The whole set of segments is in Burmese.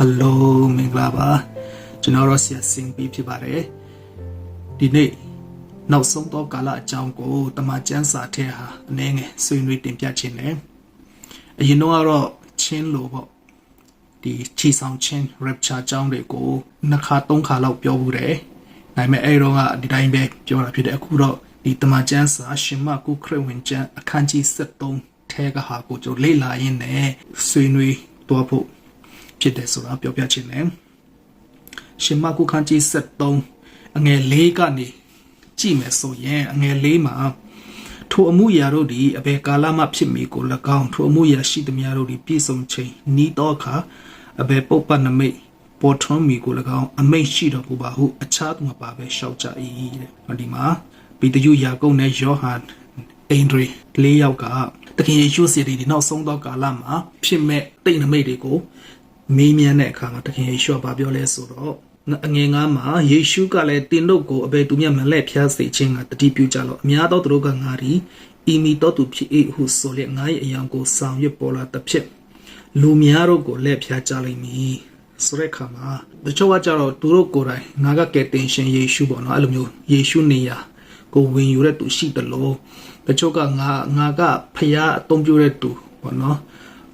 Hello မင်္ဂလာပါကျွန်တော်ဆရာစင်ပြီးဖြစ်ပါတယ်ဒီနေ့နောက်ဆုံးတော့ကာလအကြောင်းကိုတမန်ကျမ်းစာထဲဟာအနေငယ်ဆွေးနွေးတင်ပြခြင်းနဲ့အရင်တော့ချင်းလို့ပေါ့ဒီချီဆောင်ချင်း rapture အကြောင်းတွေကိုနှစ်ခါသုံးခါလောက်ပြောဘူးတယ်ဒါပေမဲ့အဲ့တော့ကဒီတိုင်းပဲပြောတာဖြစ်တယ်အခုတော့ဒီတမန်ကျမ်းစာရှင်မကုခရစ်ဝင်ကျမ်းအခန်းကြီး73ထဲကဟာကိုကျွန်တော်လေ့လာရင်းနဲ့ဆွေးနွေးသွားဖို့ဖြစ်တယ်ဆိုတာပြောပြခြင်းနဲ့ရှင်မကုခန်းကြီး73အငယ်4ကနေကြည့်မယ်ဆိုရင်အငယ်4မှာထိုအမှုရာတို့သည်အဘယ်ကာလမှဖြစ်မည်ကို၎င်းထိုအမှုရာရှိသမျှတို့သည်ပြည့်စုံခြင်းဤတော့အခါအဘယ်ပုပ္ပနမိတ်ပေါ်ထွန်းမည်ကို၎င်းအမိတ်ရှိတော်မူပါဟုအခြားသူမပါပဲရှောက်ကြ၏တဲ့ဒီမှာဗိတယုယာကုပ်နဲ့ယောဟန်အိန္ဒြေ၄ယောက်ကသခင်ယေရှုစီဒီနောက်ဆုံးသောကာလမှာဖြစ်မဲ့တိတ်နမိတ်တွေကိုမေးမြန်းတဲ့အခါမှာသခင်ယေရှုကပြောလဲဆိုတော့အငယ်ငါမှာယေရှုကလည်းတင်တို့ကိုအဘယ်သူမျှမလဲ့ဖျားစေခြင်းကတတိပြုကြလော့အများသောသူတို့ကငါသည်ဤမီတော်သူဖြစ်၏ဟုဆိုလျက်ငါ၏အယောင်ကိုဆောင်ရွက်ပေါ်လာသဖြင့်လူများတို့ကိုလဲ့ဖျားကြလိမ့်မည်ဆိုတဲ့အခါမှာတချို့ကကြတော့သူတို့ကိုယ်တိုင်ငါကကယ်တင်ရှင်ယေရှုပေါ့နော်အဲ့လိုမျိုးယေရှုနေရာကိုဝင်ယူတဲ့သူရှိတယ်လို့တချို့ကငါကဖျားအသုံးပြုတဲ့သူပေါ့နော်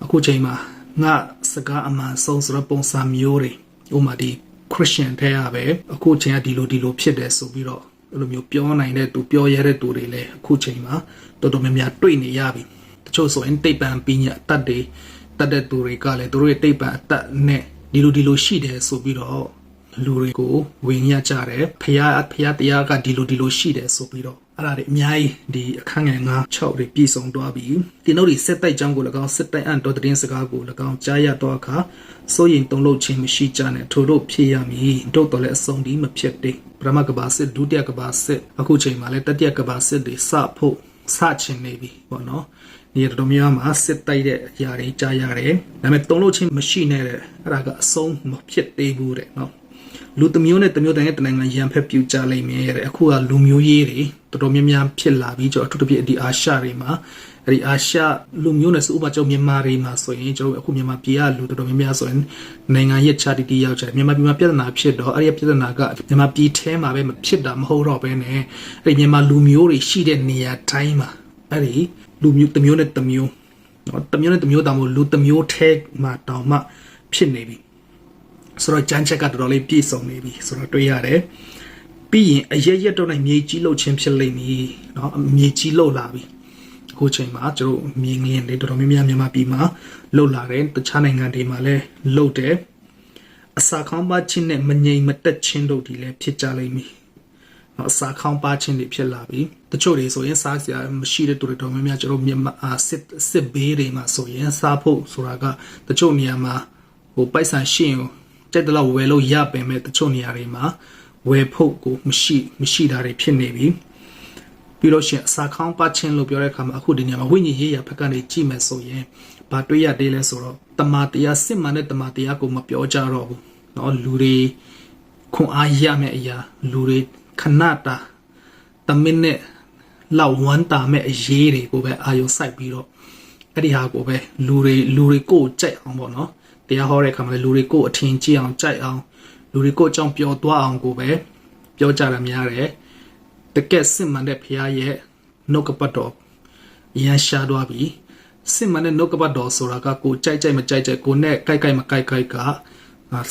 အခုချိန်မှာငါစကားအမှန်ဆုံးဆိုတဲ့ပုံစံမျိုးတွေဥမာဒီခရစ်ယာန်ထဲကပဲအခုချိန်ကဒီလိုဖြစ်တယ်ဆိုပြီးတော့အဲ့လိုမျိုးပြောနိုင်တဲ့သူပြောရတဲ့သူတွေလည်းအခုချိန်မှာတော်တော်များများတွေ့နေရပြီတချို့ဆိုရင်တိတ်ပံပညာတတ်တဲ့သူတွေကလည်းသူတို့ရဲ့တိတ်ပံအတတ်နဲ့ဒီလိုရှိတယ်ဆိုပြီးတော့လူတွေကိုဝင်ရကြတယ်ဖျားတရားကဒီလိုရှိတယ်ဆိုပြီးတော့အဲ့ဒါတွေအများကြီးဒီအခန်းငယ်9-6တွေပြည်စုံသွားပြီဒီနောက်ဒီစစ်တိုက်ကြောင်းကို၎င်းစစ်တိုက်အံ့တော်တဲ့စကားကို၎င်းကြားရတော့အခါစိုးရင်တုံ့လို့ခြင်းမရှိကြနဲ့ထို့တို့ဖြစ်ရမည်တို့တော်လည်းအဆုံးဒီမဖြစ်သေးပရမကဘာစစ်ဒုတိယကဘာစစ်အခုချိန်မှာလည်းတတိယကဘာစစ်တွေစဖို့စချင်နေပြီပေါ့နော်ဒီတော်များမှာစစ်တိုက်တဲ့အရာတွေကြားရတယ်ဒါပေမဲ့တုံ့လို့ခြင်းမရှိနဲ့တဲ့အဲ့ဒါကအဆုံးမဖြစ်သေးဘူးတဲ့နော်လူတစ်မျိုးနဲ့တစ်မျိုးတိုင်းတဲ့နိုင်ငံရန်ဖက်ပြူကြလိမ့်မယ်တဲ့အခုကလူမျိုးရေးတွေတော်တော်များများဖြစ်လာပြီးကျွန်တော်အထူးသဖြင့်ဒီအာရှတွေမှာအဲဒီအာရှလူမျိုးနဲ့ဆိုဥပမာကျွန်တော်မြန်မာတွေမှာဆိုရင်ကျွန်တော်အခုမြန်မာပြည်ကလူတော်တော်များများဆိုရင်နိုင်ငံရဲ့ခြားတီရောက်ကြတယ်မြန်မာပြည်မှာပြဿနာဖြစ်တော့အဲဒီပြဿနာကမြန်မာပြည်ထဲမှာပဲမဖြစ်တာမဟုတ်တော့ဘဲနဲ့အဲဒီမြန်မာလူမျိုးတွေရှိတဲ့နေရာတိုင်းမှာအဲဒီလူမျိုးတစ်မျိုးနဲ့တစ်မျိုးနော်တစ်မျိုးနဲ့တစ်မျိုးတောင်မဟုတ်လူတစ်မျိုးထဲမှာတောင်မှဖြစ်နေပြီဆိုတော့ကြမ်းချက်ကတော်တော်လေးပြည့်စုံနေပြီဆိုတော့တွေ့ရတယ်ပြီးရင်အရက်ရက်တော့နိုင်မြေကြီးလှုပ်ခြင်းဖြစ်လိမ့်မည်เนาะမြေကြီးလှုပ်လာပြီအခုချိန်မှာကျတို့မြေငင်းတွေတော်တော်များများမြန်မာပြည်မှာလှုပ်လာတယ်တခြားနိုင်ငံတွေမှာလည်းလှုပ်တယ်အစာခေါင်းပါခြင်းနဲ့မငြိမ်မသက်ခြင်းတို့ဒီလည်းဖြစ်ကြလိမ့်မည်เนาะအစာခေါင်းပါခြင်းတွေဖြစ်လာပြီတချို့တွေဆိုရင်စားစရာမရှိတဲ့သူတွေတော်များများကျတို့မြန်မာစစ်ဘေးတွေမှာဆိုရင်စားဖို့ဆိုတာကတချို့နေရာမှာဟိုပိုက်ဆံရှင်းတဲ့တလောက်ဝယ်လို့ရပင်မဲ့တချို့နေရာတွေမှာဝယ်ဖို့ကိုမရှိတာတွေဖြစ်နေပြီပြီးတော့ရှင်အစာခေါင်းပါချင်းလို့ပြောတဲ့အခါမှာအခုဒီနေရာမှာဝိညာဉ်ရေးရာဘက်ကနေကြည့်မယ်ဆိုရင်ဘာတွေ့ရသေးလဲဆိုတော့တမန်တရားစစ်မှန်တဲ့တမန်တရားကိုမပြောကြတော့ဘူးเนาะလူတွေခွန်အားရမယ့်အရာလူတွေခဏတာတမင်နဲ့လောက်ဝမ်းတာမဲ့အရေးတွေကိုပဲအာရုံစိုက်ပြီးတော့အဲ့ဒီဟာကိုပဲလူတွေကိုကြိုက်အောင်ပေါ့နော်တရားဟောတဲ့အခါမှာလူတွေကိုအထင်ကြီးအောင်ကြိုက်အောင်လူတွေကိုအကြောင်းပြောသွားအောင်ကိုပဲပြောကြတာများတယ်တကယ်စစ်မှန်တဲ့ဖရားရဲ့နှုတ်ကပတ်တော်ရန်ရှာသွားပြီစစ်မှန်တဲ့နှုတ်ကပတ်တော်ဆိုတာကကိုကြိုက်မကြိုက်ကိုနဲ့ကြိုက်မကြိုက်က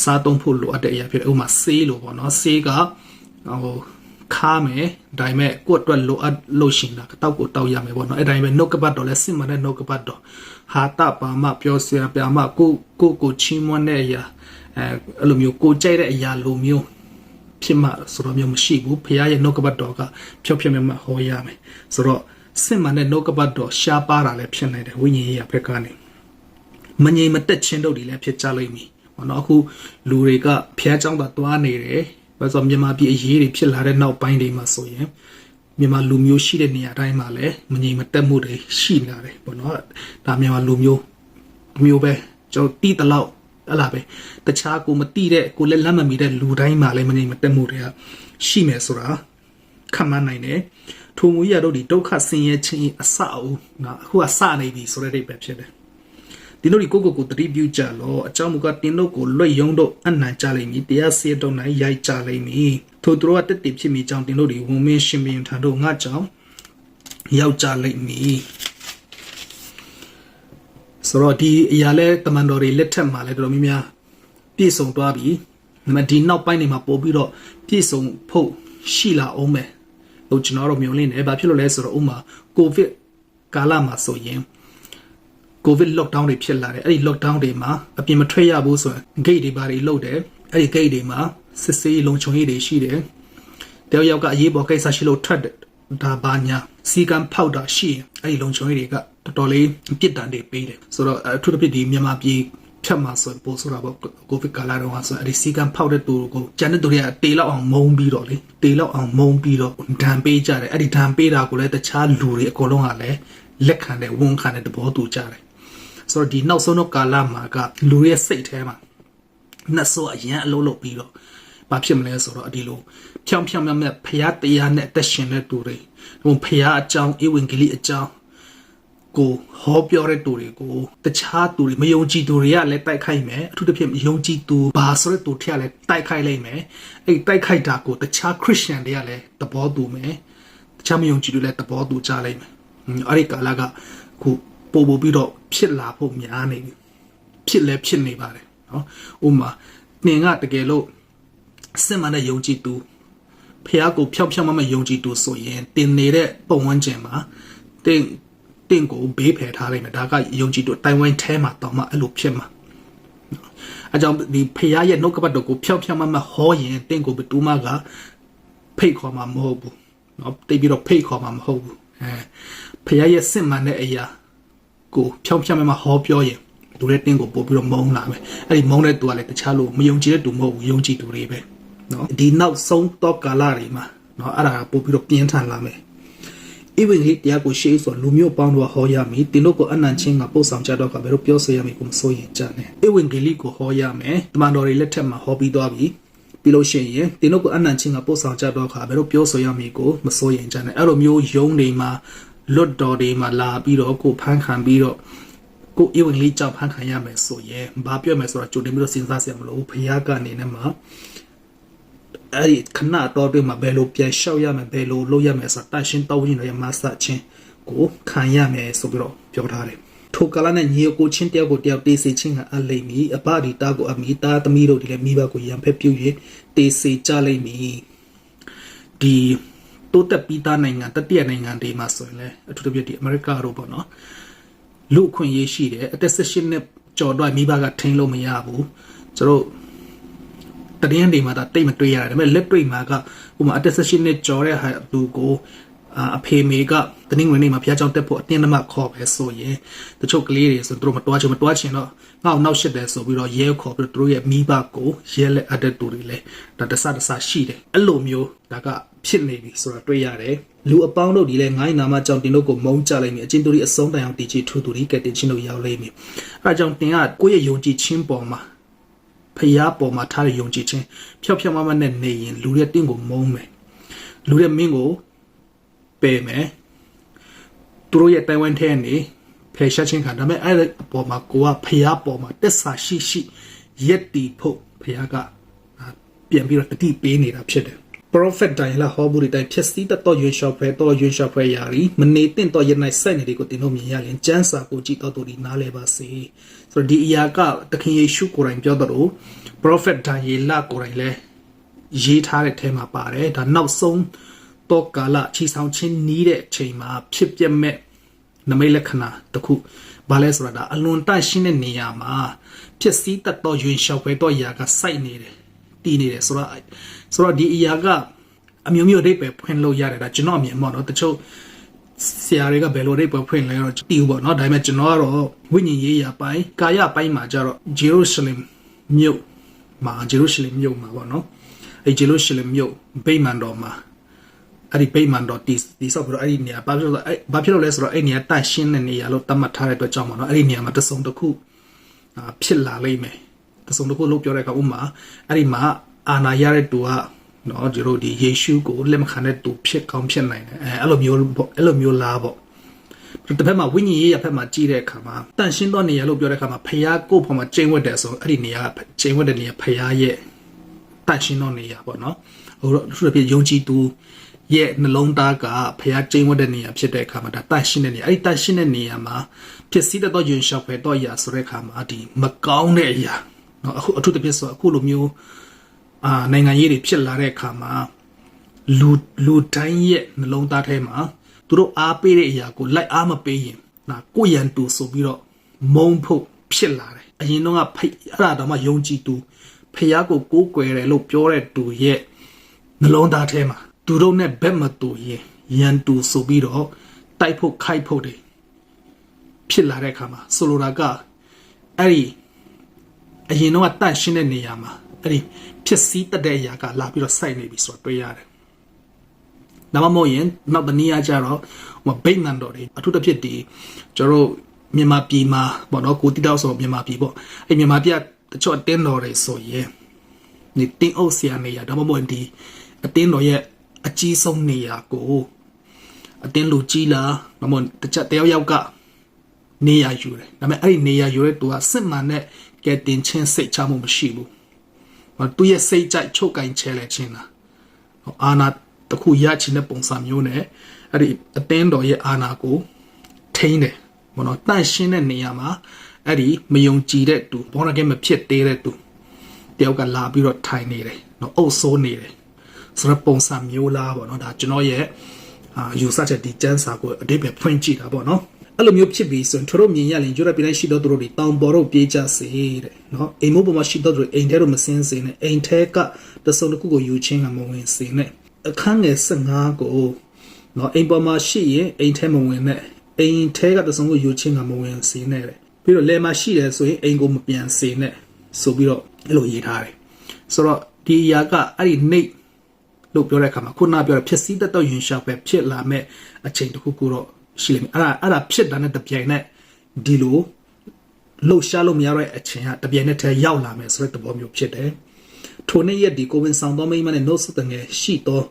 စားသုံးဖို့လိုအပ်တဲ့အရာဖြစ်တယ်ဥပမာဆေးလို့ပေါ့နော်ဆေးကဟိုခါမယ်ဒါပေမဲ့ကိုယ့်အတွက်လိုအပ်လို့ရှင်တာတောက်ကိုတောက်ရမယ်ပေါ့နော်အဲ့ဒါပေမဲ့နှုတ်ကပတ်တော်လဲစစ်မှန်တဲ့နှုတ်ကပတ်တော်ဟာတာပါမပြောစရာပြမကိုချီးမွမ်းတဲ့အရာအဲ့လိုမျိုးကိုကြိုက်တဲ့အရာလိုမျိုးဖြစ်မှဆိုတော့မျိုးမရှိဘူးဖခင်ရဲ့နှုတ်ကပတ်တော်ကဖြောက်မြတ်ဟောရမယ်ဆိုတော့စစ်မှန်တဲ့နှုတ်ကပတ်တော်ရှားပါတာလည်းဖြစ်နိုင်တယ်ဝိညာဉ်ရေးဘက်ကနေမငြိမ်မသက်ခြင်းတို့တွေလည်းဖြစ်ကြလိမ့်မည်ဘောနော်အခုလူတွေကဖခင်เจ้าသာတွားနေတယ်ဘာလို့မြန်မာပြည်အရေးတွေဖြစ်လာတဲ့နောက်ပိုင်းတွေမှာဆိုရင်မြန်မာလူမျိုးရှိတဲ့နေရာတိုင်းမှာလည်းမငြိမ်မသက်မှုတွေရှိလာတယ်ပေါ့နော်ဒါမြန်မာလူမျိုးပဲကျွန်တော်တီးတလောက်အဲ့လားပဲတခြားကိုမတိတဲ့ကိုလည်းလက်မမီတဲ့လူတိုင်းမှာလည်းမငြိမ်မသက်မှုတွေကရှိမယ်ဆိုတာခံမနိုင်တယ်ထိုမူရတို့ဒီဒုက္ခဆင်းရဲခြင်းအစအဦးနော်အခုကစနေပြီဆိုတဲ့အိပ်ပဲဖြစ်တယ် တင်းတို့ဒီကိုတတိပြုကြလောအကြောင်းမူကတင်းတို့ကိုလွတ်ယုံတို့အနံကြလိမ့်မည်တရားစေတော့နိုင်ရိုက်ကြလိမ့်မည်ထို့သူတို့ကတက်တည်ဖြစ်မိကြောင်းတင်းတို့ဒီဝန်မင်းရှင်ဘုရင်ထံတို့ငါကြောင့်ရောက်ကြလိမ့်မည်ဆိုတော့ဒီအရာလဲတမန်တော်တွေလက်ထက်မှာလဲတော်တော်များများပြည့်စုံသွားပြီဒီနောက်ပိုင်းနေမှာပို့ပြီးတော့ပြည့်စုံဖို့ရှိလာအောင်မယ်လို့ကျွန်တော်တို့မျိုးလင်းနေဘာဖြစ်လို့လဲဆိုတော့ဥမာကိုဗစ်ကာလမှာဆိုရင်ကိုဗစ် lockdown တွေဖြစ်လာတယ်အဲ့ဒီ lockdown တွေမှာအပြင်မထွက်ရဘူးဆိုရင် gate တွေဘာတွေလုတ်တယ်အဲ့ဒီ gate တွေမှာစစ်ဆေးလုံခြုံရေးတွေရှိတယ်တယောက်ယောက်ကအရေးပေါ်ကိစ္စရှိလို့ထွက်တယ်ဒါဘာညာစီကံဖောက်တာရှိရင်အဲ့ဒီလုံခြုံရေးတွေကတော်တော်လေးပြစ်ဒဏ်တွေပေးတယ်ဆိုတော့အထူးသဖြင့်ဒီမြန်မာပြည်ဖြတ်မှာဆိုပို့ဆိုတာပေါ့ကိုဗစ်ကာလတော့ဆိုအဲ့ဒီစီကံဖောက်တဲ့သူကိုကျန်တဲ့သူတွေကတေလောက်အောင်မုံပြီးတော့လေတေလောက်အောင်မုံပြီးတော့ဒဏ်ပေးကြတယ်အဲ့ဒီဒဏ်ပေးတာကိုလည်းတခြားလူတွေအကုန်လုံးကလည်းလက်ခံတဲ့ဝန်ခံတဲ့သဘောတူကြတယ်ဆိုတော့ဒီနောက်ဆုံးတော့ကာလမှာကလူရဲ့စိတ်ထဲမှာနှက်စောအရင်အလုံးလုံးပြီးတော့ဘာဖြစ်မလဲဆိုတော့ဒီလိုဖြောင်းမြတ်ဖျားတရားနဲ့အသက်ရှင်တဲ့သူတွေဖျားအကြောင်းဧဝံဂေလိအကြောင်းကိုဟောပြောတဲ့သူတွေကိုတခြားသူတွေမယုံကြည်သူတွေကလည်းတိုက်ခိုက်မယ်အထူးသဖြင့်မယုံကြည်သူဘာဆိုတဲ့သူထက်လည်းတိုက်ခိုက်လိုက်မယ်အဲ့တိုက်ခိုက်တာကိုတခြားခရစ်ယာန်တွေကလည်းသဘောတူမယ်တခြားမယုံကြည်သူလည်းသဘောတူကြလိုက်မယ်အဲ့ဒီကာလကခုပို့ပြီးတော့ဖြစ်လာဖို့များနေပြီဖြစ်နေပါတယ်နော်ဥမာနှင်ကတကယ်လို့စစ်မှန်တဲ့ယုံကြည်သူဖះကိုဖြောက်မယုံကြည်သူဆိုရင်တင်နေတဲ့ပုံဝန်းကျင်မှာတင်ကိုဘေးဖယ်ထားလိုက်မယ်ဒါကယုံကြည်သူတိုင်ဝမ်ထဲမှာတောင်မှအဲ့လိုဖြစ်မှာအကြောင်းဒီဖះရဲ့နှုတ်ကပတ်တော်ကိုဖြောက်မဟောရင်တင်ကိုဘသူမှကဖိတ်ခေါ်မှာမဟုတ်ဘူးနော်တိတ်ပြီးတော့ဖိတ်ခေါ်မှာမဟုတ်ဘူးဖះရဲ့စစ်မှန်တဲ့အရာကိုဖြောက်မဟောပြောရင်သူရဲ့တင်းကိုပို့ပြီးတော့မုန်းလာမယ်အဲ့ဒီမုန်းတဲ့သူကလည်းတခြားလို့မယုံကြည်တဲ့သူမဟုတ်ဘူးယုံကြည်သူတွေပဲနော်ဒီနောက်ဆုံးတော့ကာလတွေမှာနော်အဲ့ဒါပို့ပြီးတော့ပြင်းထန်လာမယ်ဧဝံဂေလိတရားကိုရှေးဆိုလူမျိုးပေါင်းတော့ဟောရမည်တင်းတို့ကိုအနံ့ချင်းကပို့ဆောင်ကြတော့ကဘယ်လိုပြောဆိုရမည်ကိုမစိုးရင်ကြနဲ့ဧဝံဂေလိကိုဟောရမယ်တမန်တော်တွေလက်ထက်မှာဟောပြီးသွားပြီပြီးလို့ရှိရင်တင်းတို့ကိုအနံ့ချင်းကပို့ဆောင်ကြတော့ကဘယ်လိုပြောဆိုရမည်ကိုမစိုးရင်ကြနဲ့အဲ့လိုမျိုးယုံတွေမှာလွတ်တော်တွေမှာလာပြီးတော့ကိုဖန်ခံပြီးတော့ကိုဧဝံဂေလိကြောင့်ဖန်ခံရမယ်ဆိုရင်ဘာပြောမယ်ဆိုတော့ကြိုတင်ပြီးတော့စဉ်းစားစရာမလိုဘူးဘုရားကနေနဲ့မှာအဲ့ဒီခဏတော့တွေ့မှာဘယ်လိုပြန်လျှောက်ရမယ်ဘယ်လိုလုပ်ရမယ်ဆိုတာတရှင်တော်ဝင်ရမဆချင်းကိုခံရမယ်ဆိုပြီးတော့ပြောထားတယ်ထိုကလာနဲ့ညီကိုချင်းတယောက်ကိုတယောက်တေးစေချင်းကအလိမ့်မီအဘဒီတာကိုအမိသားသမီးတို့ဒီလည်းမိဘကိုရံဖက်ပြုတ်၍တေးစေကြလိမ့်မည်ဒီတိုးတက်ပြီးသားနိုင်ငံတတိယနိုင်ငံတွေမှာဆိုရင်လည်းအထူးသဖြင့်ဒီအမေရိကတို့ပေါ့နော်လူခွင့်ရေးရှိတယ်အသက်16နှစ်ကျော်တော့မိဘကထိန်းလို့မရဘူးကျတို့တရင်တွေမှာတိတ်မတွေ့ရတယ်ဒါပေမဲ့လက်တွေ့မှာကဥမာအသက်16နှစ်ကျော်တဲ့ဟာသူကိုအဖေမေကတနင်္ဂနွေနေ့မှာဖျားကြောင်တက်ဖို့အတင်းအဓမ္မခေါ်ပဲဆိုရင်တချို့ကလေးတွေဆိုသူတို့မတွားချင်တော့ငါ့ကိုနောက်ရှစ်တယ်ဆိုပြီးတော့ရဲခေါ်ပြီးတော့သူတို့ရဲ့မိဘကိုရဲလက်အပ်တဲ့သူတွေလည်းဒါတဆရှိတယ်အဲ့လိုမျိုးဒါကဖြစ်နေပြီဆိုတာတွေ့ရတယ်လူအပေါင်းတို့ဒီလဲငိုင်းနာမကြောင့်တင်တို့ကိုမုန်းကြလိုက်ပြီအချင်းတို့ဒီအဆုံးတိုင်အောင်တည်ကြည်ထူသူဒီကတင်ချင်းတို့ရောက်လိမ့်မယ်အဲဒါကြောင့်တင်ကကိုယ့်ရဲ့ယုံကြည်ခြင်းပေါ်မှာဖျားပေါ်မှာထားတဲ့ယုံကြည်ခြင်းဖြောက်မနဲ့နေရင်လူရဲ့တင့်ကိုမုန်းမယ်လူရဲ့မင်းကိုပယ်မယ်သူတို့ရဲ့တိုင်ဝမ်ထဲနေဖယ်ရှားခြင်းခံဒါပေမဲ့အဲ့ဒီပေါ်မှာကိုကဖျားပေါ်မှာတက်ဆာရှိရက်တီဖို့ဖျားကပြန်ပြီးတော့တတိပေးနေတာဖြစ်တယ်Prophet တိုင်းလာဟောဘူးတိုင်းဖြစ်စီတတော်ရွှေလျှောက်ဖဲတော်ရွှေလျှောက်ဖဲရာရီမနေတင့်တော်ရနိုင်စိုက်နေတွေကိုတင်လို့မြင်ရရင်ကျမ်းစာကိုကြည့်တော်သူဒီနားလဲပါစေဆိုတော့ဒီအရာကသခင်ယေရှုကိုယ်တိုင်ပြောတော့ Prophet တိုင်းလာကိုယ်တိုင်လဲရေးထားတဲ့ထဲမှာပါတယ်ဒါနောက်ဆုံးတော့ကာလချီဆောင်ချင်းနီးတဲ့အချိန်မှာဖြစ်ပြမဲ့နမိတ်လက္ခဏာတစ်ခုဘာလဲဆိုတာဒါအလွန်တန့်ရှင်းတဲ့နေရာမှာဖြစ်စီတတော်ရွှေလျှောက်ဖဲတော်ရာကစိုက်နေတယ်တည်နေတယ်ဆိုတော့ဒီအရာကအမျိုးမျိုးအိပ်ပဲဖွင့်လို့ရတယ်ဒါကျွန်တော်အမြင်ပေါ့နော်တချို့ဆရာတွေကဘယ်လိုအိပ်ပဲဖွင့်လဲတော့တီးဘူးပေါ့နော်ဒါပေမဲ့ကျွန်တော်ကတော့ဝိညာဉ်ရေးရာပိုင်းကာယပိုင်းမှာကျတော့ဂျေရုရှလင်မြို့မှာပေါ့နော်အဲဂျေရုရှလင်မြို့ဗိမာန်တော်မှာအဲ့ဒီဗိမာန်တော်တီဆောက်ပြီးတော့အဲ့ဒီနေရာဘာဖြစ်လို့လဲဆိုတော့အဲ့နေရာတန့်ရှင်းတဲ့နေရာလို့သတ်မှတ်ထားတဲ့အတွက်ကြောင့်ပေါ့နော်အဲ့ဒီနေရာမှာတစုံတစ်ခုဖြစ်လာလိမ့်မယ်တစုံတစ်ခုလို့ပြောတဲ့အခါဥမာအဲ့ဒီမှာအာနာရတဲ့သူကနော်ကျတို့ဒီယေရှုကိုလက်မခံတဲ့သူဖြစ်ကောင်းဖြစ်နိုင်တယ်အဲ့လိုမျိုးလားပေါ့ တစ်ဖက်မှာဝိညာဉ်ရေးရဖက်မှာကြီးတဲ့အခါမှာတန်ရှင်းသောနေရာလို့ပြောတဲ့အခါမှာဖယားကိုပေါ်မှာကျင်းဝတ်တယ်ဆိုအဲ့ဒီနေရာကျင်းဝတ်တဲ့နေရာဖယားရဲ့တန်ရှင်းသောနေရာပေါ့နော်ဟိုတော့သူတို့ပြယုံကြည်သူရဲ့နှလုံးသားကဖယားကျင်းဝတ်တဲ့နေရာဖြစ်တဲ့အခါမှာဒါတန်ရှင်းတဲ့နေရာအဲ့ဒီတန်ရှင်းတဲ့နေရာမှာဖြစ်စည်းတဲ့ယွန်ရှောက်ဖွယ်တော့အရာဆိုတဲ့အခါမှာဒီမကောင်းတဲ့အရာနော်အခုအထူးသဖြင့်ဆိုအခုလိုမျိုးနိုင်ငံရေးတွေဖြစ်လာတဲ့အခါမှာလူတိုင်းရဲ့နှလုံးသားထဲမှာသူတို့အားပေးတဲ့အရာကိုလိုက်အားမပေးရင်ကိုရန်တူဆိုပြီးတော့မုံဖို့ဖြစ်လာတယ်အရင်တော့ကအဲ့ဒါတော့မှယုံကြည်သူဖယားကိုကိုးကွယ်တယ်လို့ပြောတဲ့သူရဲ့နှလုံးသားထဲမှာသူတို့နဲ့ဘက်မတူရင်ရန်တူဆိုပြီးတော့တိုက်ဖို့ခိုက်ဖို့တွေဖြစ်လာတဲ့အခါမှာဆိုလိုတာကအဲ့ဒီအရင်တော့တန့်ရှင်းတဲ့နေရာမှာအဲ့ဒီဖြစ်စည်းတတ်တဲ့အရာကလာပြီးတော့စိုက်နေပြီဆိုတော့တွေ့ရတယ်။ဒါမှမဟုတ်ရင်နောက်တနည်းအားကြတော့ဗိတ်မှန်တော်တွေအထူးသဖြင့်ဒီကျွန်တော်မြန်မာပြည်မှာပေါ့နော်ကိုတိတောက်ဆိုမြန်မာပြည်ပေါ့အဲ့မြန်မာပြည်တချို့အတင်းတော်တွေဆိုရင်ဒီတင်းအုပ်ဆရာနေရာဒါမှမဟုတ်ဒီအတင်းတော်ရဲ့အကြီးဆုံးနေရာကိုအတင်းလူကြီးလားဒါမှမဟုတ်တယောက်ကနေရာယူတယ်ဒါပေမဲ့အဲ့ဒီနေရာယူတဲ့သူကစစ်မှန်တဲ့ကဲတင်ချင်းစိတ်ချမှုမရှိဘူးသူရဲ့စိတ်ကြိုက်ချုပ်ကင်ချဲလဲချင်းလားအာနာတခုရချင်တဲ့ပုံစံမျိုးနဲ့အဲ့ဒီအတင်းတော်ရဲ့အာနာကိုထိန်းတယ်ဘောနော်တန့်ရှင်းတဲ့နေရာမှာအဲ့ဒီမယုံကြည်တဲ့သူဘောနော်ကမဖြစ်သေးတဲ့သူတယောက်ကလာပြီးတော့ထိုင်နေတယ်နော်အုပ်ဆိုးနေတယ်ဆိုတော့ပုံစံမျိုးလားပေါ့နော်ဒါကျွန်တော်ရဲ့ယူဆချက်ဒီကျန်းစာကိုအတိတ်ပဲဖွင့်ကြည့်တာပေါ့နော်အဲ့လိုမျိုးဖြစ်ပြီးဆိုရင်တို့မြင်ရရင်ကျတော့ပြည်တိုင်းရှိတော့တို့တွေတောင်ပေါ်တော့ပြေးကြစေတဲ့နော်အိမ်မိုးပေါ်မှာရှိတော့တို့အိမ်ထဲတော့မစင်းစေနဲ့အိမ်ထဲကတစုံတစ်ခုကိုယူချင်းကမဝင်စေနဲ့အခန်းငယ်15ကိုနော်အိမ်ပေါ်မှာရှိရင်အိမ်ထဲမဝင်နဲ့အိမ်ထဲကတစုံကိုယူချင်းကမဝင်စေနဲ့တဲ့ပြီးတော့လယ်မှာရှိတယ်ဆိုရင်အိမ်ကိုမပြန်စေနဲ့ဆိုပြီးတော့အဲ့လိုရေးထားတယ်ဆိုတော့ဒီအရာကအဲ့ဒီနှိပ်လို့ပြောတဲ့အခါမှာခုနပြောတဲ့ဖြစ်စည်းတတ်တော့ယွန်ရှာပဲဖြစ်လာမဲ့အချိန်တစ်ခုခုတော့ရှိလိမ့်မယ်အဲ့ဒါဖြစ်တာနဲ့တပြိုင်နက်ဒီလိုလှုပ်ရှားလို့မရတဲ့အချိန်ကတပြိုင်နက်တည်းရောက်လာမယ်ဆိုတဲ့သဘောမျိုးဖြစ်တယ်ထိုနေ့ရက်ဒီကိုဝင်ဆောင်သောမိန်းမနဲ့နှုတ်ဆက်တဲ့ငယ်ရှိသော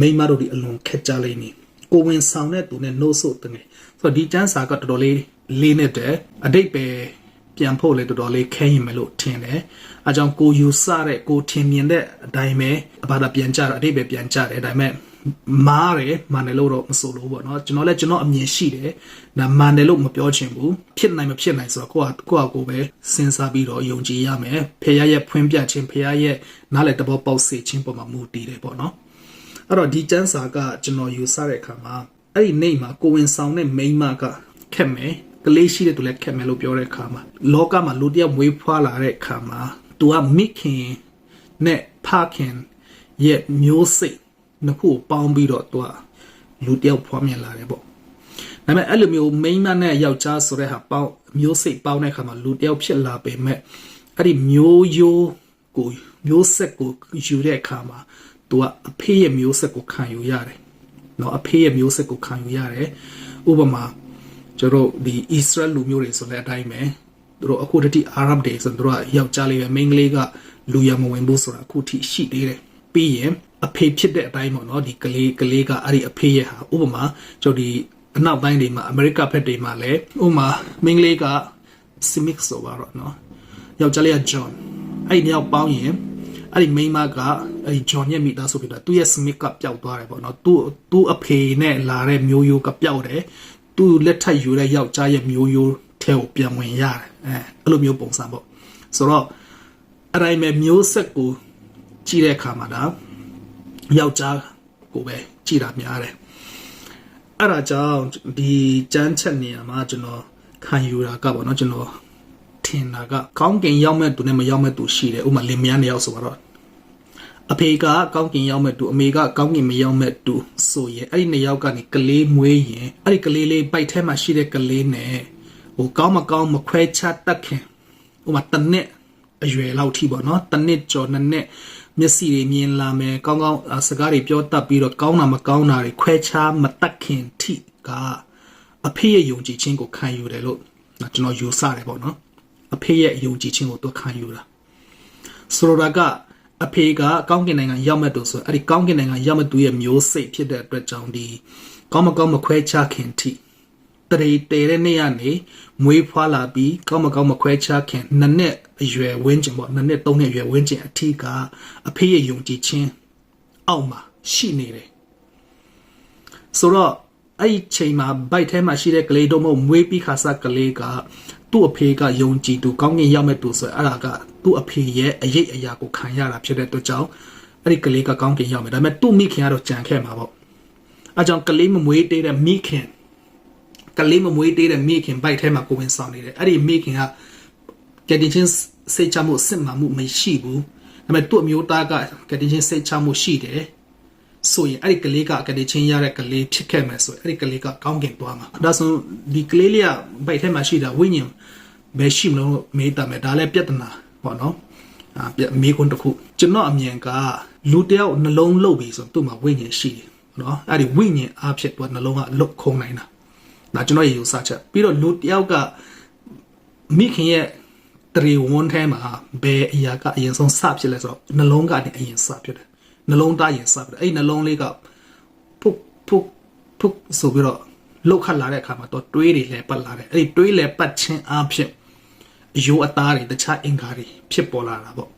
မိန်းမတို့ဒီအလွန်ခက်ကြလိမ့်မည်ကိုဝင်ဆောင်တဲ့သူနဲ့နှုတ်ဆက်တဲ့ငယ်ဆိုတော့ဒီကျမ်းစာကတော်တော်လေးနဲ့တဲ့အတိတ်ပဲပြန်ဖို့လေတော်တော်လေးခဲရင်မလို့ထင်တယ်အဲကြောင့်ကိုယူဆတဲ့ကိုထင်မြင်တဲ့အတိုင်းပဲဘာသာပြန်ကြတာအတိတ်ပဲပြန်ကြတယ်ဒါပေမဲ့မားတယ်လို့တော့မဆိုလို့ပေါ့နော်ကျွန်တော်အမြင်ရှိတယ်ဒါမားတယ်လို့မပြောချင်ဘူးဖြစ်နိုင်မဖြစ်နိုင်ဆိုတော့ကိုပဲစဉ်းစားပြီးတော့ယုံကြည်ရမယ်ဖခင်ရဲ့ဖွင့်ပြခြင်းဖခင်ရဲ့နားလည်တဘောပေါက်စေခြင်းပေါ်မှာမူတည်တယ်ပေါ့နော်အဲ့တော့ဒီကျမ်းစာကကျွန်တော်ယူဆတဲ့အခါမှာအဲ့ဒီနေ့မှာကိုဝင်ဆောင်တဲ့မိန်းမကခက်မယ်ကလေးရှိတဲ့သူလည်းခက်မယ်လို့ပြောတဲ့အခါမှာလောကမှာလူတယောက်မွေးဖွားလာတဲ့အခါမှာသူကမိခင်နဲ့ဖခင်ရဲ့မျိုးစိတ်နှစ်ခုပေါင်းပြီးတော့သူကလူတယောက်ဖွားမြင်လာတယ်ပေါ့ဒါပေမဲ့အဲ့လိုမျိုးမိန်းမနဲ့ယောက်ျားဆိုတဲ့ဟာပေါင်းမျိုးစိတ်ပေါင်းတဲ့အခါမှာလူတယောက်ဖြစ်လာပေမဲ့အဲ့ဒီမျိုးရိုးကိုမျိုးဆက်ကိုယူတဲ့အခါမှာသူကအဖေရဲ့မျိုးဆက်ကိုခံယူရတယ်နော်အဖေရဲ့မျိုးဆက်ကိုခံယူရတယ်ဥပမာကျွန်တော်ဒီအစ္စရေးလူမျိုးတွေဆိုတဲ့အတိုင်းပဲသူတို့အခုတည်းအာရဗ်တွေဆိုတော့ယောက်ျားလေးပဲမိန်းကလေးကလူရမဝင်ဘူးဆိုတာအခုထိရှိသေးတယ်ပြီးရင်အဖေဖြစ်တဲ့အတိုင်းပေါ့နော်ဒီကလေးကအဲ့ဒီအဖေရဲ့ဟာဥပမာကျွန်တော်ဒီအနောက်ပိုင်းတွေမှာအမေရိကဘက်တွေမှာလည်းဥပမာမိန်းကလေးက Smith ဆိုပါတော့နော်ယောက်ျားလေးက John အဲ့ဒီနှစ်ယောက်ပေါင်းရင်အဲ့ဒီမိန်းမကအဲ့ဒီ John ရဲ့မိသားစုဖြစ်တာသူရဲ့ Smith ကပျောက်သွားတယ်ပေါ့နော်သူ့အဖေနဲ့လာတဲ့မျိုးရိုးကပျောက်တယ်သူလက်ထပ်ယူတဲ့ယောက်ျားရဲ့မျိုးရိုးထဲကိုပြန်ဝင်ရတယ်အဲ့လိုမျိုးပုံစံပေါ့ဆိုတော့အဲ့ဒီမဲ့မျိုးဆက်ကိုကြည့်တဲ့အခါမှာဒါယောက်ျားကိုပဲကြည်တာများတယ်အဲ့ဒါကြောင့်ဒီကျမ်းချက်နေရာမှာကျွန်တော်ခံယူတာကပေါ့နော်ကျွန်တော်ထင်တာကကောင်းကင်ရောက်မဲ့သူနဲ့မရောက်မဲ့သူရှိတယ်ဥပမာလင်မယားနှစ်ယောက်ဆိုတော့အဖေကကောင်းကင်ရောက်မဲ့သူအမေကကောင်းကင်မရောက်မဲ့သူဆိုရင်အဲ့ဒီနှစ်ယောက်ကနေကလေးမွေးရင်အဲ့ဒီကလေးလေးပိုက်ထဲမှာရှိတဲ့ကလေးနဲ့ဟိုကောင်းမကောင်းမခွဲခြားတတ်ခင်ဥပမာတစ်နှစ်အရွယ်လောက်ထိပေါ့နော်တစ်နှစ်ကျော်နှစ်နှစ်မျက်စိတွေမြင်လာမယ်ကောင်းကောင်းစကားတွေပြောတတ်ပြီးတော့ကောင်းတာမကောင်းတာတွေခွဲခြားမတတ်ခင်ထိကအဖေရဲ့ယုံကြည်ခြင်းကိုခံယူတယ်လို့ကျွန်တော်ယူဆတယ်ပေါ့နော်အဖေရဲ့ယုံကြည်ခြင်းကိုသူခံယူတာဆိုတော့ကအဖေကကောင်းကင်နိုင်ငံရောက်မဲ့သူဆိုအဲ့ဒီကောင်းကင်နိုင်ငံရောက်မဲ့သူရဲ့မျိုးစိတ်ဖြစ်တဲ့အတွက်ကြောင့်ဒီကောင်းမကောင်းမခွဲခြားခင်ထိ တရေတဲတဲ့နေ့ကနေမွေးဖွားလာပြီးကောင်းမကောင်းမခွဲခြားခင်နှစ်နှစ်အရွယ်ဝင်းကျင်ပေါ့နှစ်နှစ်သုံးနှစ်အရွယ်ဝင်းကျင်အထီးကအဖေရဲ့ယုံကြည်ခြင်းအောက်မှာရှိနေတယ်ဆိုတော့အဲ့ဒီချိန်မှာဘိုက်ထဲမှာရှိတဲ့ကလေးတို့မဟုတ်မွေးပြီးခါစားကလေးကသူ့အဖေကယုံကြည်သူကောင်းကင်ရောက်မဲ့သူဆိုအဲ့ဒါကသူ့အဖေရဲ့အရေးအရာကိုခံရတာဖြစ်တဲ့အတွက်ကြောင့်အဲ့ဒီကလေးကကောင်းကင်ရောက်မယ်ဒါပေမဲ့သူ့မိခင်ကတော့ကြံခဲ့မှာပေါ့အဲကြောင့်ကလေးမမွေးသေးတဲ့မိခင်ကလေးမမွေးသေးတဲ့မိခင်ဘိုက်ထဲမှာကိုဝင်ဆောင်နေတယ်အဲ့ဒီမိခင်ကကတိချင်းစိတ်ချမှုစစ်မှန်မှုမရှိဘူးဒါပေမဲ့သူ့အမျိုးသားကကတိချင်းစိတ်ချမှုရှိတယ်ဆိုရင်အဲ့ဒီကလေးကကတိချင်းရတဲ့ကလေးဖြစ်ခဲ့မယ်ဆိုရင်အဲ့ဒီကလေးကကောင်းကင်သွားမှာဒါဆိုဒီကလေးလေးကဘိုက်ထဲမှာရှိတာဝိညာဉ်ပဲရှိမလို့မေးတာမယ်ဒါလည်းပြဿနာပေါ့နော်မေးခွန်းတစ်ခုကျွန်တော်အမြင်ကလူတယောက်နှလုံးလှုပ်ပြီဆိုသူ့မှာဝိညာဉ်ရှိတယ်နော်အဲ့ဒီဝိညာဉ်အားဖြင့်သူကနှလုံးကလှုပ်ခုံနိုင်တာဒါကျွန်တော်ရေယူစချက်ပြီးတော့လူတယောက်ကမိခင်ရဲ့တရေဝန်းထဲမှာဘယ်အရာကအရင်ဆုံးစဖြစ်လဲဆိုတော့နှလုံးကနေအရင်စဖြစ်တယ်နှလုံးသားရင်စဖြစ်တယ်အဲ့နှလုံးလေးကဖုတ်ဆိုပြီးတော့လှုပ်ခတ်လာတဲ့အခါမှာတော့တွေးတွေလဲပတ်လာတယ်အဲ့ဒီတွေးလဲပတ်ခြင်းအားဖြင့်အယိုးအသားတွေတခြားအင်္ဂါတွေဖြစ်ပေါ်လာတာပေါ့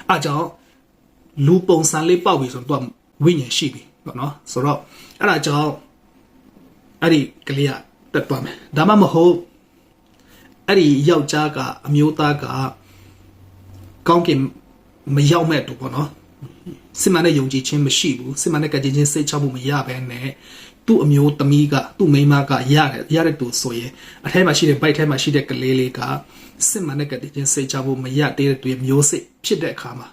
အဲကြောင့်လူပုံစံလေးပေါက်ပြီဆိုတော့သူကဝိညာဉ်ရှိပြီပေါ့နော်ဆိုတော့အဲ့ဒါကြောင့်အဲ့ဒီကလေးကတက်သွားမယ်ဒါမှမဟုတ်အဲ့ဒီယောက်ျားကအမျိုးသားကကောင်းကင်မရောက်မဲ့တူပေါ့နော်စစ်မှန်တဲ့ယုံကြည်ခြင်းမရှိဘူးစစ်မှန်တဲ့ကကြည်ခြင်းစိတ်ချမှုမရဘဲနဲ့သူ့အမျိုးသမီးကသူ့မိန်းမကရတဲ့သူဆိုရင်အထဲမှာရှိတဲ့ဘိုက်ထဲမှာရှိတဲ့ကလေးလေးကစစ်မှန်တဲ့ကကြည်ခြင်းစိတ်ချမှုမရတဲ့သူရဲ့မျိုးစိတ်ဖြစ်တဲ့အခါမှာ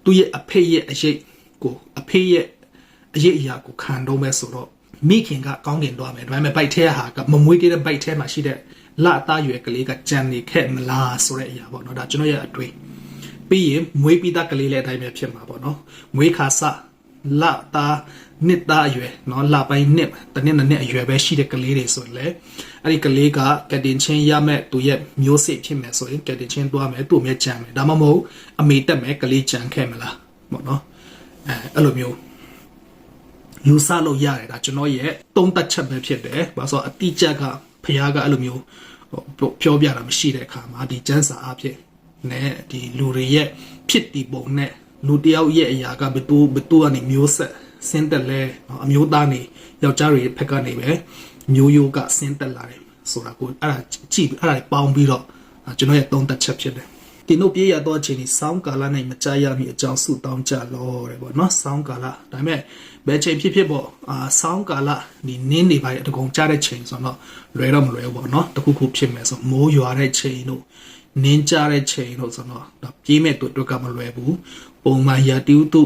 သူ့ရဲ့အဖေရဲ့အရေးကိုအဖေရဲ့အရေးအရာကိုခံတော့မဲ့ဆိုတော့မိခင်ကကောင်းကင်သွားမယ်ဒါပေမဲ့ဘိုက်ထဲဟာကမမွေးတဲ့ဘိုက်ထဲမှာရှိတဲ့လအသားရွယ်ကလေးကကြံနေခဲ့မလားဆိုတဲ့အရာပေါ့နော်ဒါကျွန်တော်ရဲ့အတွေ့ပြီးရင်မွေးပြီးသားကလေးလည်းအတိုင်းပဲဖြစ်မှာပေါ့နော်မွေးခါစလသားနှစ်သားရွယ်နော်လပိုင်းနှစ်တနည်းနဲ့အရွယ်ပဲရှိတဲ့ကလေးတွေဆိုရင်လေအဲ့ဒီကလေးကကတင်ချင်းရမဲ့သူရဲ့မျိုးစိတ်ဖြစ်မယ်ဆိုရင်ကတင်ချင်းသွားမယ်သူ့မြဲကြံမယ်ဒါမှမဟုတ်အမေတက်မယ်ကလေးကြံခဲ့မလားပေါ့နော်အဲ့လိုမျိုးယူဆလို့ရတယ်ဒါကျွန်တော်ရဲ့သုံးသက်ချက်ပဲဖြစ်တယ်ဘာလို့ဆိုအတိအကျကဖခင်ကအဲ့လိုမျိုးပြောပြတာမရှိတဲ့အခါမှာဒီကျမ်းစာအဖြစ်နဲ့ဒီလူတွေရဲ့ဖြစ်တည်ပုံနဲ့လူတယောက်ရဲ့အရာကဘသူကနေမျိုးဆက်ဆင်းတက်လဲအမျိုးသားနေယောက်ျားတွေဖက်ကနေပဲမျိုးရိုးကဆင်းတက်လာတယ်ဆိုတာကိုအဲ့ဒါကြည့်အဲ့ဒါပေါင်းပြီးတော့ကျွန်တော်ရဲ့သုံးသက်ချက်ဖြစ်တယ်ဒီနို့ပြေးရတော့အချိန်ဒီဆောင်းကာလနဲ့မကြရမီအကြောင်းဆုတောင်းကြလို့တယ်ပေါ့နော်ဆောင်းကာလဒါပေမဲ့ဘယ်ချိန်ဖြစ်ပေါ့ဆောင်းကာလဒီနင်းနေပါရဲ့အတကုံကြားတဲ့ချိန်ဆိုတော့လွယ်တော့မလွယ်ဘူးပေါ့နော်တခုခုဖြစ်မယ်ဆိုမိုးရွာတဲ့ချိန်တို့နင်းကြတဲ့ချိန်တို့ဆိုတော့ပြေးမဲ့သူတို့ကမလွယ်ဘူးပုံမှန်ရာတူးတူ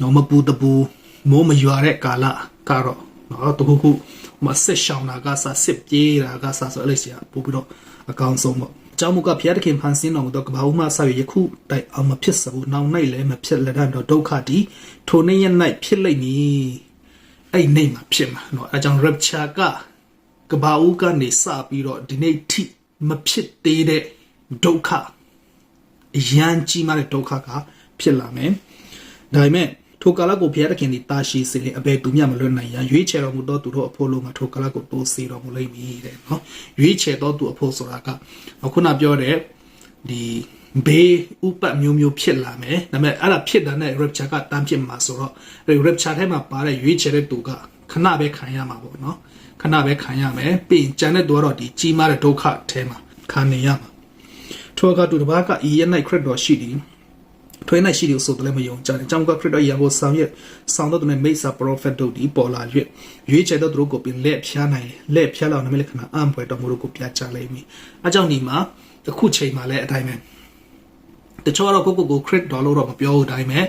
နော်မပူတပူမိုးမရွာတဲ့ကာလကတော့နော်တခုခုမဆက်ရှောင်းတာကစားစစ်ပြေးတာကစားဆိုအဲ့လိုစီပို့ပြီးတော့အကောင်ဆုံးပေါ့ကျောင်းမကဖျားတခင်ဖန်ဆင်းတော်မူသောကဘာဦးမဆောက်ရခုတိုင်အောင်မဖြစ်စဘူးနောက်နိုင်လည်းမဖြစ်လက်တော့ဒုက္ခတီထိုနေ့ရက်၌ဖြစ်လိမ့်မည်အဲ့နေ့မှာဖြစ်မှာเนาะအဲကြောင့် rapture ကဘာဦးကနေစပြီးတော့ဒီနေ့ထိမဖြစ်သေးတဲ့ဒုက္ခအရန်ကြီးမားတဲ့ဒုက္ခကဖြစ်လာမယ်ဒါပေမဲ့ထိုကာလကိုဘုရားသခင်ဒီတာရှိစေလေအဘယ်သူမျှမလွတ်နိုင်ရန်ရွေးချယ်တော်မူသောသူတို့အဖို့လုံးမှာထိုကာလကိုတိုးစေတော်မူလိမ့်မည်တဲ့เนาะရွေးချယ်တော်သူအဖို့ဆိုတာကခုနပြောတဲ့ဒီဘေးဥပတ်မျိုးဖြစ်လာမယ်ဒါပေမဲ့အဲ့ဒါဖြစ်တဲ့နဲ့ rapture ကတန်းဖြစ်မှာဆိုတော့ rapture ထဲမှာပါတဲ့ရွေးချယ်တဲ့သူကခဏပဲခံရမှာပေါ့เนาะခဏပဲခံရမယ်ပြီးရင်ကျန်တဲ့သူကတော့ဒီကြီးမားတဲ့ဒုက္ခထဲမှာခံနေရမှာထိုအခါသူတစ်ပါးကဤရဲ့၌ခရစ်တော်ရှိသည်ထွေး၌ရှိသည်ဆိုတယ်လည်းမယုံကြတယ်။ကြောင့်ကခရစ်တော်ရံကိုဆောင်တော့တဲ့မိစ္ဆာပရောဖက်တို့ဒီပေါ်လာ၍ရွေးချယ်သောသူတို့ကိုပြင်လက်ဖျားနိုင်လက်ဖျားလောက်နမလက္ခဏာအံဖွယ်တော်မူတို့ကိုပြချလိုက်မည်။အဲကြောင့်ဒီမှာအခုချိန်မှာလည်းအတိုင်းပဲတချို့ကတော့ကိုခရစ်တော်လို့တော့မပြောဘူးအတိုင်းပဲ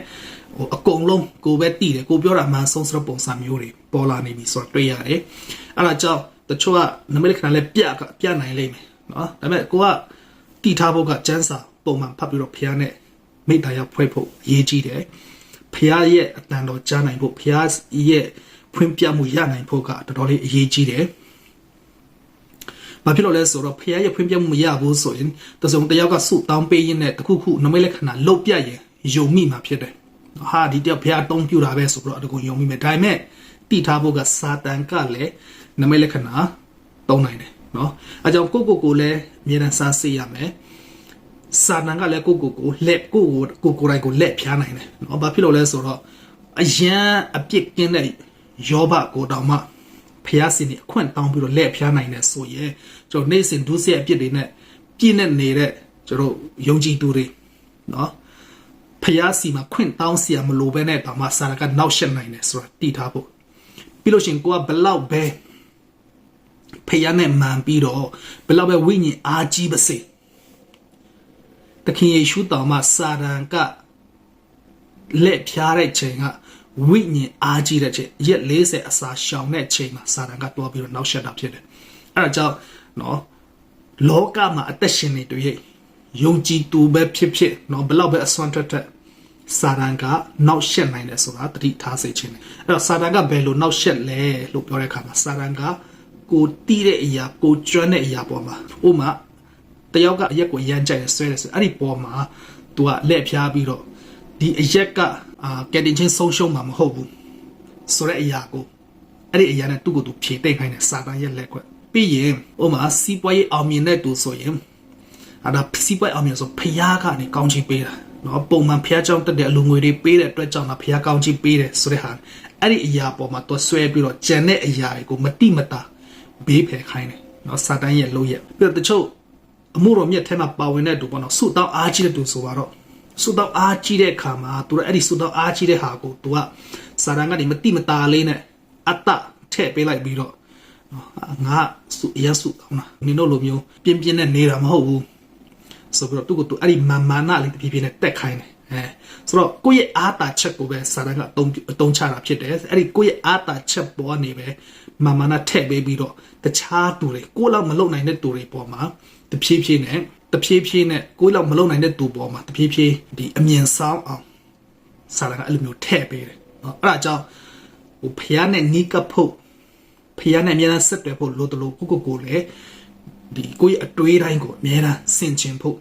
အကုန်လုံးကိုပဲတည်တယ်ကိုပြောတာမှန်ဆုံးစတဲ့ပုံစံမျိုးတွေပေါ်လာနေပြီဆိုတော့တွေ့ရတယ်။အဲဒါကြောင့်တချို့ကနမလက္ခဏာလည်းပြနိုင်လိမ့်မယ်နော်။ဒါပေမဲ့ကိုကတည်ထားဖို့ကကျမ်းစာပုံမှန်ဖတ်ပြီးတော့ဖျားနဲ့မိသားရောက်ဖွဲ့ဖို့အရေးကြီးတယ်ဖျားရဲ့အတန်တော်ကြားနိုင်ဖို့ဖျားရဲ့ဖွင့်ပြမှုရနိုင်ဖို့ကတော်တော်လေးအရေးကြီးတယ်ဘာဖြစ်လို့လဲဆိုတော့ဖျားရဲ့ဖွင့်ပြမှုမရဘူးဆိုရင်တစုံတယောက်ကစုတောင်းပေးရင်းနဲ့တခုခုနမိတ်လက္ခဏာလုတ်ပြရင်ယုံမိမှာဖြစ်တယ်ဟာဒီတယောက်ဖျားအတုံးပြတာပဲဆိုတော့အတကုံယုံမိမယ်ဒါပေမဲ့တ တိထားဖို့ကစာတန်ကလည်းနမိတ်လက္ခဏာသုံးနိုင်တယ်နော်အဲကြောင့်ကိုလည်းအမြဲတမ်းစားစေးရမယ်စာတန်ကလည်းကိုလက်ကိုတိုင်းကိုလက်ဖြားနိုင်တယ်နော်ဘာဖြစ်လို့လဲဆိုတော့အရန်အပြစ်ကင်းတဲ့ယောဘကိုတောင်မှဖျားစင်နေအခွင့်တောင်းပြီးတော့လက်ဖြားနိုင်တယ်ဆိုရင်ကျွန်တော်နေ့စဉ်ဒုစရိုက်အပြစ်တွေနဲ့ပြည့်နေနေတဲ့ကျွန်တော်ယုံကြည်သူတွေနော်ဖျားစီမှာခွင့်တောင်းเสียမလိုပဲနဲ့တောင်မှစာတန်ကနောက်ရှက်နိုင်တယ်ဆိုတာတည်ထားဖို့ပြီးလို့ရှိရင်ကိုကဘလောက်ပဲဖျားနဲ့မှန်ပြီးတော့ဘလောက်ပဲဝိညာဉ်အားကြီးပါစေတခင်ယေရှုတော်မှာစာတန်ကလက်ဖြားတဲ့ချိန်ကဝိညာဉ်အားကြီးတဲ့ချိန်ရက်40အစာရှောင်တဲ့ချိန်မှာစာတန်ကတွားပြီးတော့နောက်ဆက်တာဖြစ်တယ်အဲ့ဒါကြောင့်နော်လောကမှာအသက်ရှင်နေတွေ့ယုံကြည်သူပဲဖြစ်နော်ဘလောက်ပဲအစွမ်းထွက်စာတန်ကနောက်ဆက်နိုင်တယ်ဆိုတာတတိထားစေခြင်းတယ်အဲ့တော့စာတန်ကဘယ်လိုနောက်ဆက်လဲလို့ပြောတဲ့အခါမှာစာတန်ကကိုတီးတဲ့အရာကိုကျွမ်းတဲ့အရာပေါ်မှာဥမာတယောက်ကအရက်ကိုရမ်းကြိုက်ရဆွဲတယ်ဆိုအဲ့ဒီပေါ်မှာ तू ကလက်ဖြားပြီးတော့ဒီအရက်ကကက်တင်ချင်းဆုံးရှုံးမှာမဟုတ်ဘူးဆိုတဲ့အရာကိုအဲ့ဒီအရာနဲ့သူ့ကိုယ်သူဖြေတိတ်ခိုင်းတယ်စာတန်ရဲ့လက်ကွက်ပြီးရင်ဥမာစီးပွားရေးအောင်မြင်တဲ့သူဆိုရင်အဲ့ဒါစီးပွားရေးအောင်မြင်ဆိုဖျားကနေကောင်းချီးပေးတာနော်ပုံမှန်ဖျားကြောင့်တက်တဲ့အလူငွေတွေပေးတဲ့အတွက်ကြောင့်ဖျားကောင်းချီးပေးတယ်ဆိုတဲ့ဟာအဲ့ဒီအရာပေါ်မှာ तू ဆွဲပြီးတော့ကြံတဲ့အရာတွေကိုမတိမတာဘေးဖယ်ခိုင်းတယ်နော်စာတန်ရဲ့လုပ်ရက်ပြီးတော့တချို့အမှုတော်မြတ်ထဲမှာပါဝင်တဲ့သူပေါ့နော်ဆုတောင်းအားကြီးတဲ့သူဆိုတော့ဆုတောင်းအားကြီးတဲ့အခါမှာသူတို့အဲ့ဒီဆုတောင်းအားကြီးတဲ့ဟာကို तू ကစာတန်ကနေမတိမတာလေးနဲ့အတ္တထည့်ပေးလိုက်ပြီးတော့ငါဆုရဆုတောင်းတာနင်တို့လိုမျိုးပြင်းပြင်းနဲ့နေတာမဟုတ်ဘူးဆိုပြီးတော့သူ့ကို तू အဲ့ဒီမာနလေးတဖြည်းဖြည်းနဲ့တက်ခိုင်းတယ်ဆိုတော့ကိုယ့်ရဲ့အာတာချက်ကိုပဲစာတန်ကအတုံးချတာဖြစ်တယ်အဲ့ဒီကိုယ့်ရဲ့အာတာချက်ပေါ်နေပဲမာနထည့်ပေးပြီးတော့တခြားသူတွေကိုလောက်မလုံနိုင်တဲ့သူတွေပေါ်မှာတဖြည်းဖြည်းနဲ့ကိုလောက်မလုံနိုင်တဲ့သူပေါ်မှာတဖြည်းဖြည်းဒီအမြင်ဆောင်အောင်စာတန်ကအဲ့လိုမျိုးထည့်ပေးတယ်နော်အဲ့ဒါကြောင့်ဟိုဖျားနဲ့နီးကပ်ဖို့ဖျားနဲ့အများအားဆက်တွယ်ဖို့လိုတလို့ကိုလည်းဒီကိုယ့်ရဲ့အတွေးတိုင်းကိုအများအားဆင်ခြင်ဖို့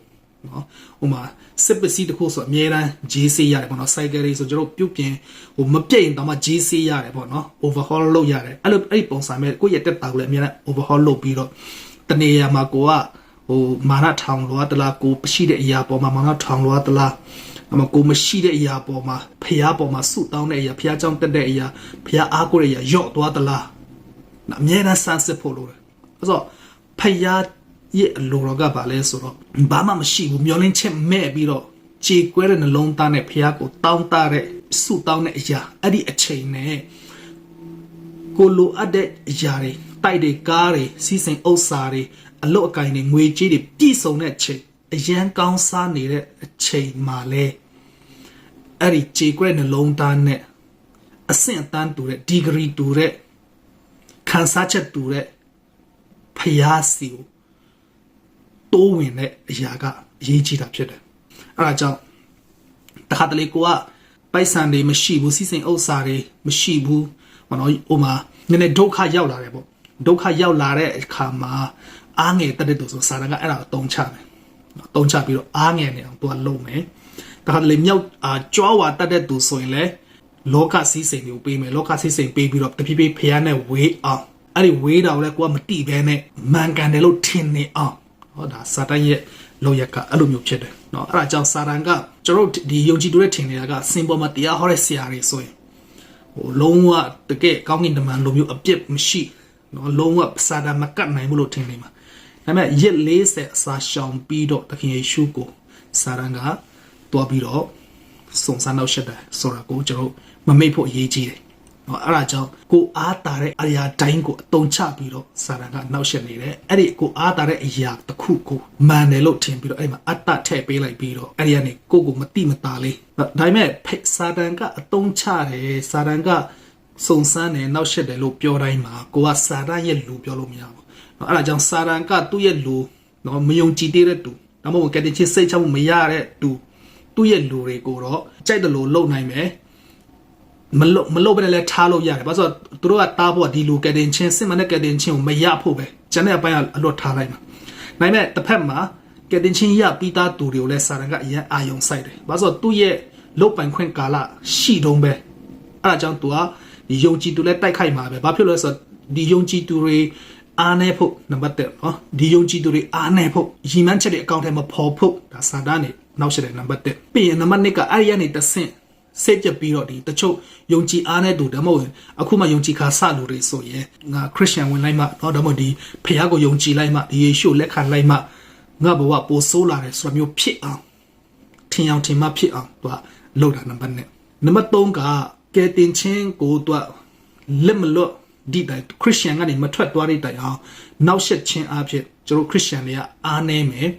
နော်ဟိုမှာစစ်ပစ္စည်းတစ်ခုဆိုအများအားဂျေးစေးရတယ်ပေါ့နော် cycle လေးဆိုကျွန်တော်ပြုတ်ပြင်ဟိုမပြည့်ရင်တော့မှဂျေးစေးရတယ်ပေါ့နော် overhaul လုပ်ရတယ်အဲ့လိုအဲ့ပုံစံမဲ့ကိုယ့်ရဲ့တက်တာကိုလည်းအများအား overhaul လုပ်ပြီးတော့တနေရာမှာကိုကဟိုမာနထောင်လောတလားကိုရှိတဲ့အရာပေါ်မှာမာနထောင်လောတလားအမကိုမရှိတဲ့အရာပေါ်မှာဖျားပေါ်မှာဆုတောင်းတဲ့အရာဖျားကြောင့်တက်တဲ့အရာဖျားအားကိုတဲ့အရာယော့သွားတလားအမြဲတမ်းစမ်းစစ်ဖို့လိုတယ်အဲ့တော့ဖျားရဲ့အလိုတော်ကပါလဲဆိုတော့ဘာမှမရှိဘူးမျောလင်းချက်မဲ့ပြီးတော့ကြေကွဲတဲ့နှလုံးသားနဲ့ဖျားကိုတောင်းတတဲ့ဆုတောင်းတဲ့အရာအဲ့ဒီအချိန်နဲ့ကိုလိုအပ်တဲ့အရာတွေတိုက်တွေကားတွေစီးစိမ်ဥစ္စာတွေအလုတ်အကင်တွေငွေကြေးတွေပြည့်စုံတဲ့အချိန်အရန်ကောင်းစားနေတဲ့အချိန်မှာလဲအဲ့ဒီကြေကွဲနှလုံးသားနဲ့အဆင့်အတန်းတူတဲ့ဒီဂရီတူတဲ့ခံစားချက်တူတဲ့ဖျားစီကိုတိုးဝင်တဲ့အရာကအရေးကြီးတာဖြစ်တယ်အဲ့ဒါကြောင့်တခါတလေကိုကပိုက်ဆံတွေမရှိဘူးစီးစိမ်ဥစ္စာတွေမရှိဘူးဘာလို့ဟိုမှာနည်းနည်းဒုက္ခရောက်လာတယ်ပေါ့ဒုက္ခရောက်လာတဲ့အခါမှာအားငယ်တက်တဲ့သူဆိုစာတန်ကအဲ့ဒါကိုတုံးချမယ်တုံးချပြီးတော့အားငယ်နေအောင်သူကလုပ်မယ်တခါတလေမြောက်ကြွားဝါတက်တဲ့သူဆိုရင်လည်းလောကစီးစိမ်တွေကိုပေးမယ်လောကစီးစိမ်ပေးပြီးတော့တဖြည်းဖြည်းဖျားနဲ့ဝေးအောင်အဲ့ဒီဝေးတာကိုလည်းကိုကမတိဘဲနဲ့မှန်ကန်တယ်လို့ထင်နေအောင်ဟောဒါစာတန်ရဲ့လောရက်ကအဲ့လိုမျိုးဖြစ်တယ်เนาะအဲ့ဒါကြောင့်စာတန်ကကျွန်တော်ဒီယုံကြည်သူတွေထင်နေတာကစင်ပေါ်မှာတရားဟောတဲ့ဆရာတွေဆိုရင်ဟိုလုံးဝတကယ်ကောင်းကင်တမန်လိုမျိုးအပြစ်မရှိเนาะလုံးဝစာတန်မကတ်နိုင်ဘူးလို့ထင်နေမှာဒါပေမဲ့ရက်40အစာရှောင်ပြီးတော့သခင်ယေရှုကိုစာတန်ကတွားပြီးတော့စုံစမ်းနောက်ဆက်တယ်ဆိုတာကိုကျွန်တော်မမေ့ဖို့အရေးကြီးတယ်။အဲ့ဒါကြောင့်ကိုအားတာတဲ့အရာတိုင်းကိုအတုံချပြီးတော့စာတန်ကနောက်ဆက်နေတယ်။အဲ့ဒီကိုအားတာတဲ့အရာတစ်ခုကိုမှန်တယ်လို့ထင်ပြီးတော့အဲ့မှာအတ္တထည့်ပေးလိုက်ပြီးတော့အဲ့ဒီကနေကိုမတိမတာလေး။ဒါပေမဲ့စာတန်ကအတုံချတယ်စာတန်ကစုံစမ်းတယ်နောက်ဆက်တယ်လို့ပြောတိုင်းမှာကိုကစာတန်ရဲ့လူပြောလို့မရဘူး။အဲ့ဒါကြောင့်စာတန်ကသူ့ရဲ့လူနော်မယုံကြည်တဲ့သူဒါမှမဟုတ်ကတဲ့ချင်းစိတ်ချမှုမရတဲ့သူ့ရဲ့လူတွေကိုတော့ကြိုက်တယ်လို့လုံနိုင်မယ်မလုံပဲလည်းထားလို့ရတယ်ဘာလို့ဆိုတော့သူတို့ကတားဖို့ဒီလူကတဲ့ချင်းစစ်မှန်တဲ့ကတဲ့ချင်းကိုမရဖို့ပဲကျန်တဲ့အပိုင်းကအလွတ်ထားလိုက်မှာနိုင်မဲ့တစ်ဖက်မှာကတဲ့ချင်းရပြီးသားသူတွေကိုလည်းစာရန်ကအရင်အာယုံဆိုင်တယ်ဘာလို့ဆိုတော့သူ့ရဲ့လုတ်ပိုင်ခွင့်ကာလရှိတုံးပဲအဲ့ဒါကြောင့်သူက ယုံကြည်သူလည်းတိုက်ခိုက်မှာပဲဘာဖြစ်လို့လဲဆိုတော့ဒီယုံကြည်သူတွေအားနေဖို့နံပါတ်1နော်ဒီယုံကြည်သူတွေအားနေဖို့ရည်မှန်းချက်တွေအကောင့်ထဲမှာပေါ်ဖို့ဒါစာတန်းနေနောက်ဆက်တဲ့နံပါတ်1ပြီးရင်နံပါတ်2ကအဲ့ဒီကနေတဆင့်စိတ်ပြပြီးတော့ဒီတချို့ယုံကြည်အားနေသူဒါမှမဟုတ်အခုမှယုံကြည်ခါစလူတွေဆိုရင်ငါခရစ်ယာန်ဝင်လိုက်မှတော့ဒါမှမဟုတ်ဒီဖခင်ကိုယုံကြည်လိုက်မှဒီယေရှုလက်ခံလိုက်မှငါဘဝပိုဆိုးလာတယ်ဆိုတာမျိုးဖြစ်အောင်ထင်အောင်ထင်မှဖြစ်အောင်သူကလုပ်တာနံပါတ်1နံပါတ်3ကကဲတင်ချင်းကိုသူကလက်မလွတ်ဒီတိုင်းခရစ်ယာန်ကနေမထွက်သွားတဲ့တိုင်အောင်နောက်ဆက်ချင်းအဖြစ်ကျွန်တော်ခရစ်ယာန်တွေကအားနေမယ်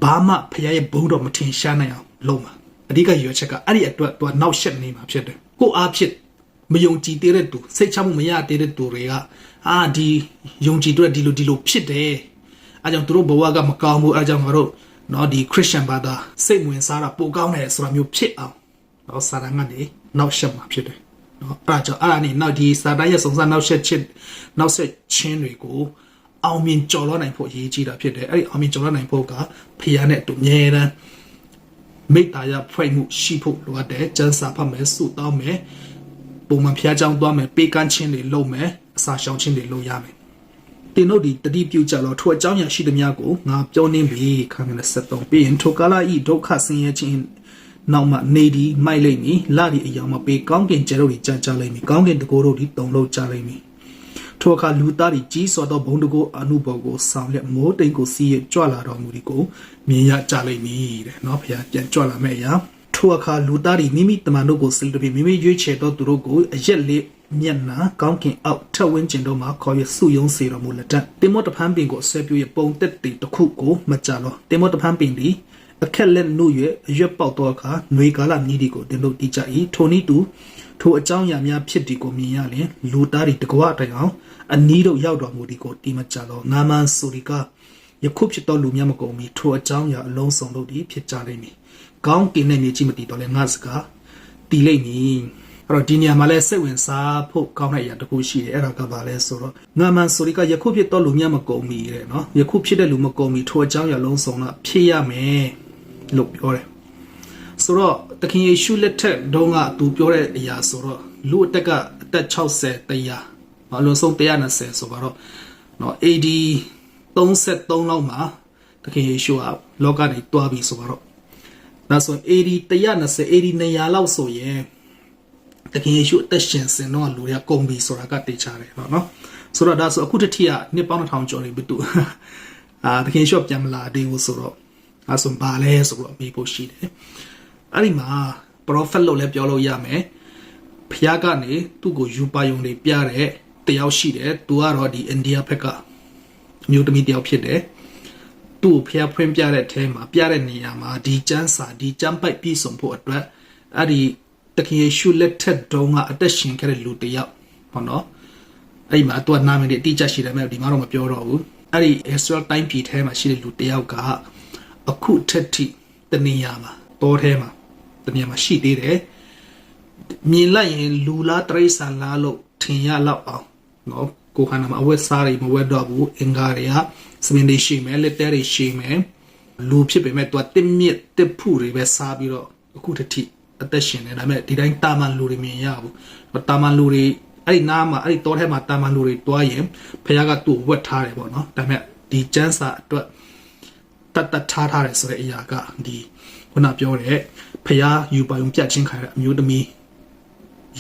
ဘာမှဖခင်ရဲ့ဘုန်းတော်မထင်ရှားနိုင်အောင်လုပ်မှာအဓိကရွေးချက်ကအဲ့ဒီအတွက်သူကနောက်ဆက်နေမှာဖြစ်တယ်ကိုအားဖြစ်မယုံကြည်သေးတဲ့သူစိတ်ချမှုမရသေးတဲ့သူတွေကဒီယုံကြည်တဲ့ဒီလိုဖြစ်တယ်အဲကြောင့်သူတို့ဘဝကမကောင်းဘူးအဲကြောင့်ငါတို့နော်ဒီခရစ်ယာန်ဘာသာစိတ်ဝင်စားတာပိုကောင်းတယ်ဆိုတာမျိုးဖြစ်အောင်နော်စာတန်ကနေနောက်ဆက်မှာဖြစ်တယ်နော်အဲကြောင့်အဲ့ဒါနေနောက်ဒီစာတန်ရဲ့စုံစမ်းနောက်ဆက်ချင်းတွေကိုအောင်မြင်ကျော်လွှားနိုင်ဖို့အရေးကြီးတာဖြစ်တယ်အဲ့ဒီအောင်မြင်ကျော်လွှားနိုင်ဖို့ကဖခင်နဲ့အတူအမြဲတမ်းမိတ္တာရဖွဲ့မှုရှိဖို့လိုအပ်တယ်ကျမ်းစာဖတ်မယ်စုတောင်းမယ်ပုံမှန်ဖျားကြောင်းသွားမယ်ပေးကမ်းခြင်းတွေလုပ်မယ်အစာရှောင်ခြင်းတွေလုပ်ရမယ်တင်တို့ဒီတတိပြုကြတော့ထိုအကြောင်းအရာရှိသမျှကိုငါပြောနေပြီခါမနဲ့73ပြီးရင်ထိုကာလဤဒုက္ခဆင်းရဲခြင်းနောက်မှနေဒီမိုက်လိမ့်မည်လာဒီအယောင်မှာပေးကောင်းကင်ကျဲတို့ဒီကြကြလိမ့်မည်ကောင်းကင်တကိုးတို့ဒီတုံလို့ကြလိမ့်မည်ထိုအခါလူသားဒီကြီးစွာသောဘုံတကိုးအနုဘော်ကိုဆောင်လက်မိုးတိမ်ကိုစီးရကြွလာတော်မူဒီကိုမြင်ရကြလိမ့်မည်တဲ့နော်ဖေပြန်ကြွလာမယ့်အရာထိုအခါလူသားဒီမိမိတမန်တို့ကိုစိတ်တပြမိမိရွေးချယ်သောသူတို့ကိုအရက်လေးမျက်နာကောင်းကင်အောက်ထက်ဝင်းကျင်တို့မှာခေါ်ရစုယုံစေတော်မူလက်တတင်မောတဖန်ပင်ကိုဆွဲပြည့်ပုံတက်တီတစ်ခုကိုမကြလောတင်မောတဖန်ပင်ဒီအခက်လက်နှုတ်၍အရွက်ပေါက်သောအခါຫນွေကာလမြည်ဒီကိုတင်တို့တိကြ၏ထိုနည်းတူထိုအကြောင်းအရာများဖြစ်ဒီကိုမြင်ရလျင်လူသားဒီတကွာတိုင်အောင်အနီးတို့ရောက်တော်မူဒီကိုတိမကြလောငါမန်ဆိုဒီကယခုဖြစ်တော်လူများမကုန်မီထိုအကြောင်းအရာအလုံးစုံတို့ဒီဖြစ်ကြလိမ့်မည်ကောင်းကင်နဲ့မြေကြီးမတည်တော့လဲငါစကားတည်လိမ့်မည်အဲ့တော့ဒီနေရာမှာလဲစိတ်ဝင်စားဖို့ကောင်းတဲ့အရာတစ်ခုရှိတယ်အဲ့ဒါကဘာလဲဆိုတော့ငါမန်ဆိုဒီကယခုဖြစ်တော်လူများမကုန်မီတဲ့နော်ယခုဖြစ်တဲ့လူမကုန်မီထိုအကြောင်းအရာလုံးစုံတော့ဖြစ်ရမယ်လို့ပြောတယ်ဆိုတော့သခင်ယေရှုလက်ထက်တုန်းကသူပြောတဲ့အရာဆိုတော့လူအသက်ကအသက်60တရားအလုံးစုံ120ဆိုတော့နော် AD 33လောက်မှာသခင်ယေရှုကလောကကြီးတွားပြီဆိုတော့ဒါဆို AD 120 AD 200လောက်ဆိုရင်တကယ်ရွှတ်သက်ရှင်စင်တော့လူတွေကကုန်ပြီဆိုတာကတေချာတယ်နော်ဆိုတော့ဒါဆိုအခုတတိယနှစ်ပေါင်း1000ကျော်နေပြီသူတကယ်ရွှတ်ပြန်မလာသေးဘူးဆိုတော့အဲဆိုဘာလဲဆိုတော့မေးဖို့ရှိတယ်အဲ့ဒီမှာ prophet လို့လည်းပြောလို့ရမယ်ဖျားကနေသူ့ကိုယူပါယုံတွေပြတဲ့တယောက်ရှိတယ်သူကတော့ဒီအိန္ဒိယဘက်ကမျိုးသမီးတယောက်ဖြစ်တယ်သူ့ကိုဖျားဖွင့်ပြတဲ့အထဲမှာပြတဲ့နေရာမှာဒီကျမ်းစာဒီကျမ်းပိုက်ပြီးဆုံးဖို့အတွက်အဲ့ဒီတခင်ယေရှုလက်ထက်တုန်းကအသက်ရှင်ခဲ့တဲ့လူတယောက်ပေါ့နော်အဲ့ဒီမှာသူကနာမည်တွေအတိအကျရှိတယ်မဲ့ဒီမှာတော့မပြောတော့ဘူးအဲ့ဒီ Israel တိုင်းပြည်ထဲမှာရှိတဲ့လူတယောက်ကအခုထက်ထိတနေရာမှာတောထဲမှာတနေရာမှာရှိသေးတယ်မြင်လိုက်ရင်လူလားတရိษံလားလို့ထင်ရလောက်အောင်နော်ကိုခန္ဓာမှာအဝတ်စားတွေမဝတ်တော့ဘူးအင်္ဂါတွေကစမင်းတွေရှိမယ်လက်တဲတွေရှိမယ်လူဖြစ်ပေမဲ့သူကတစ်မြစ်တစ်ဖူတွေပဲစားပြီးတော့အခုတထိအသက်ရှင်နေဒါပေမဲ့ဒီတိုင်းတာမန်လူတွေမြင်ရဘူးတာမန်လူတွေအဲ့ဒီနားမှာအဲ့ဒီတောထဲမှာတာမန်လူတွေတွားရင်ဖခင်ကသူ့ဝတ်ထားတယ်ပေါ့နော်ဒါပေမဲ့ဒီကျမ်းစာအတွက်တတ်ထားတယ်ဆိုတဲ့အရာကဒီခုနပြောတဲ့ဖခင်ယူပါုံပြတ်ချင်းခိုင်တဲ့အမျိုးသမီး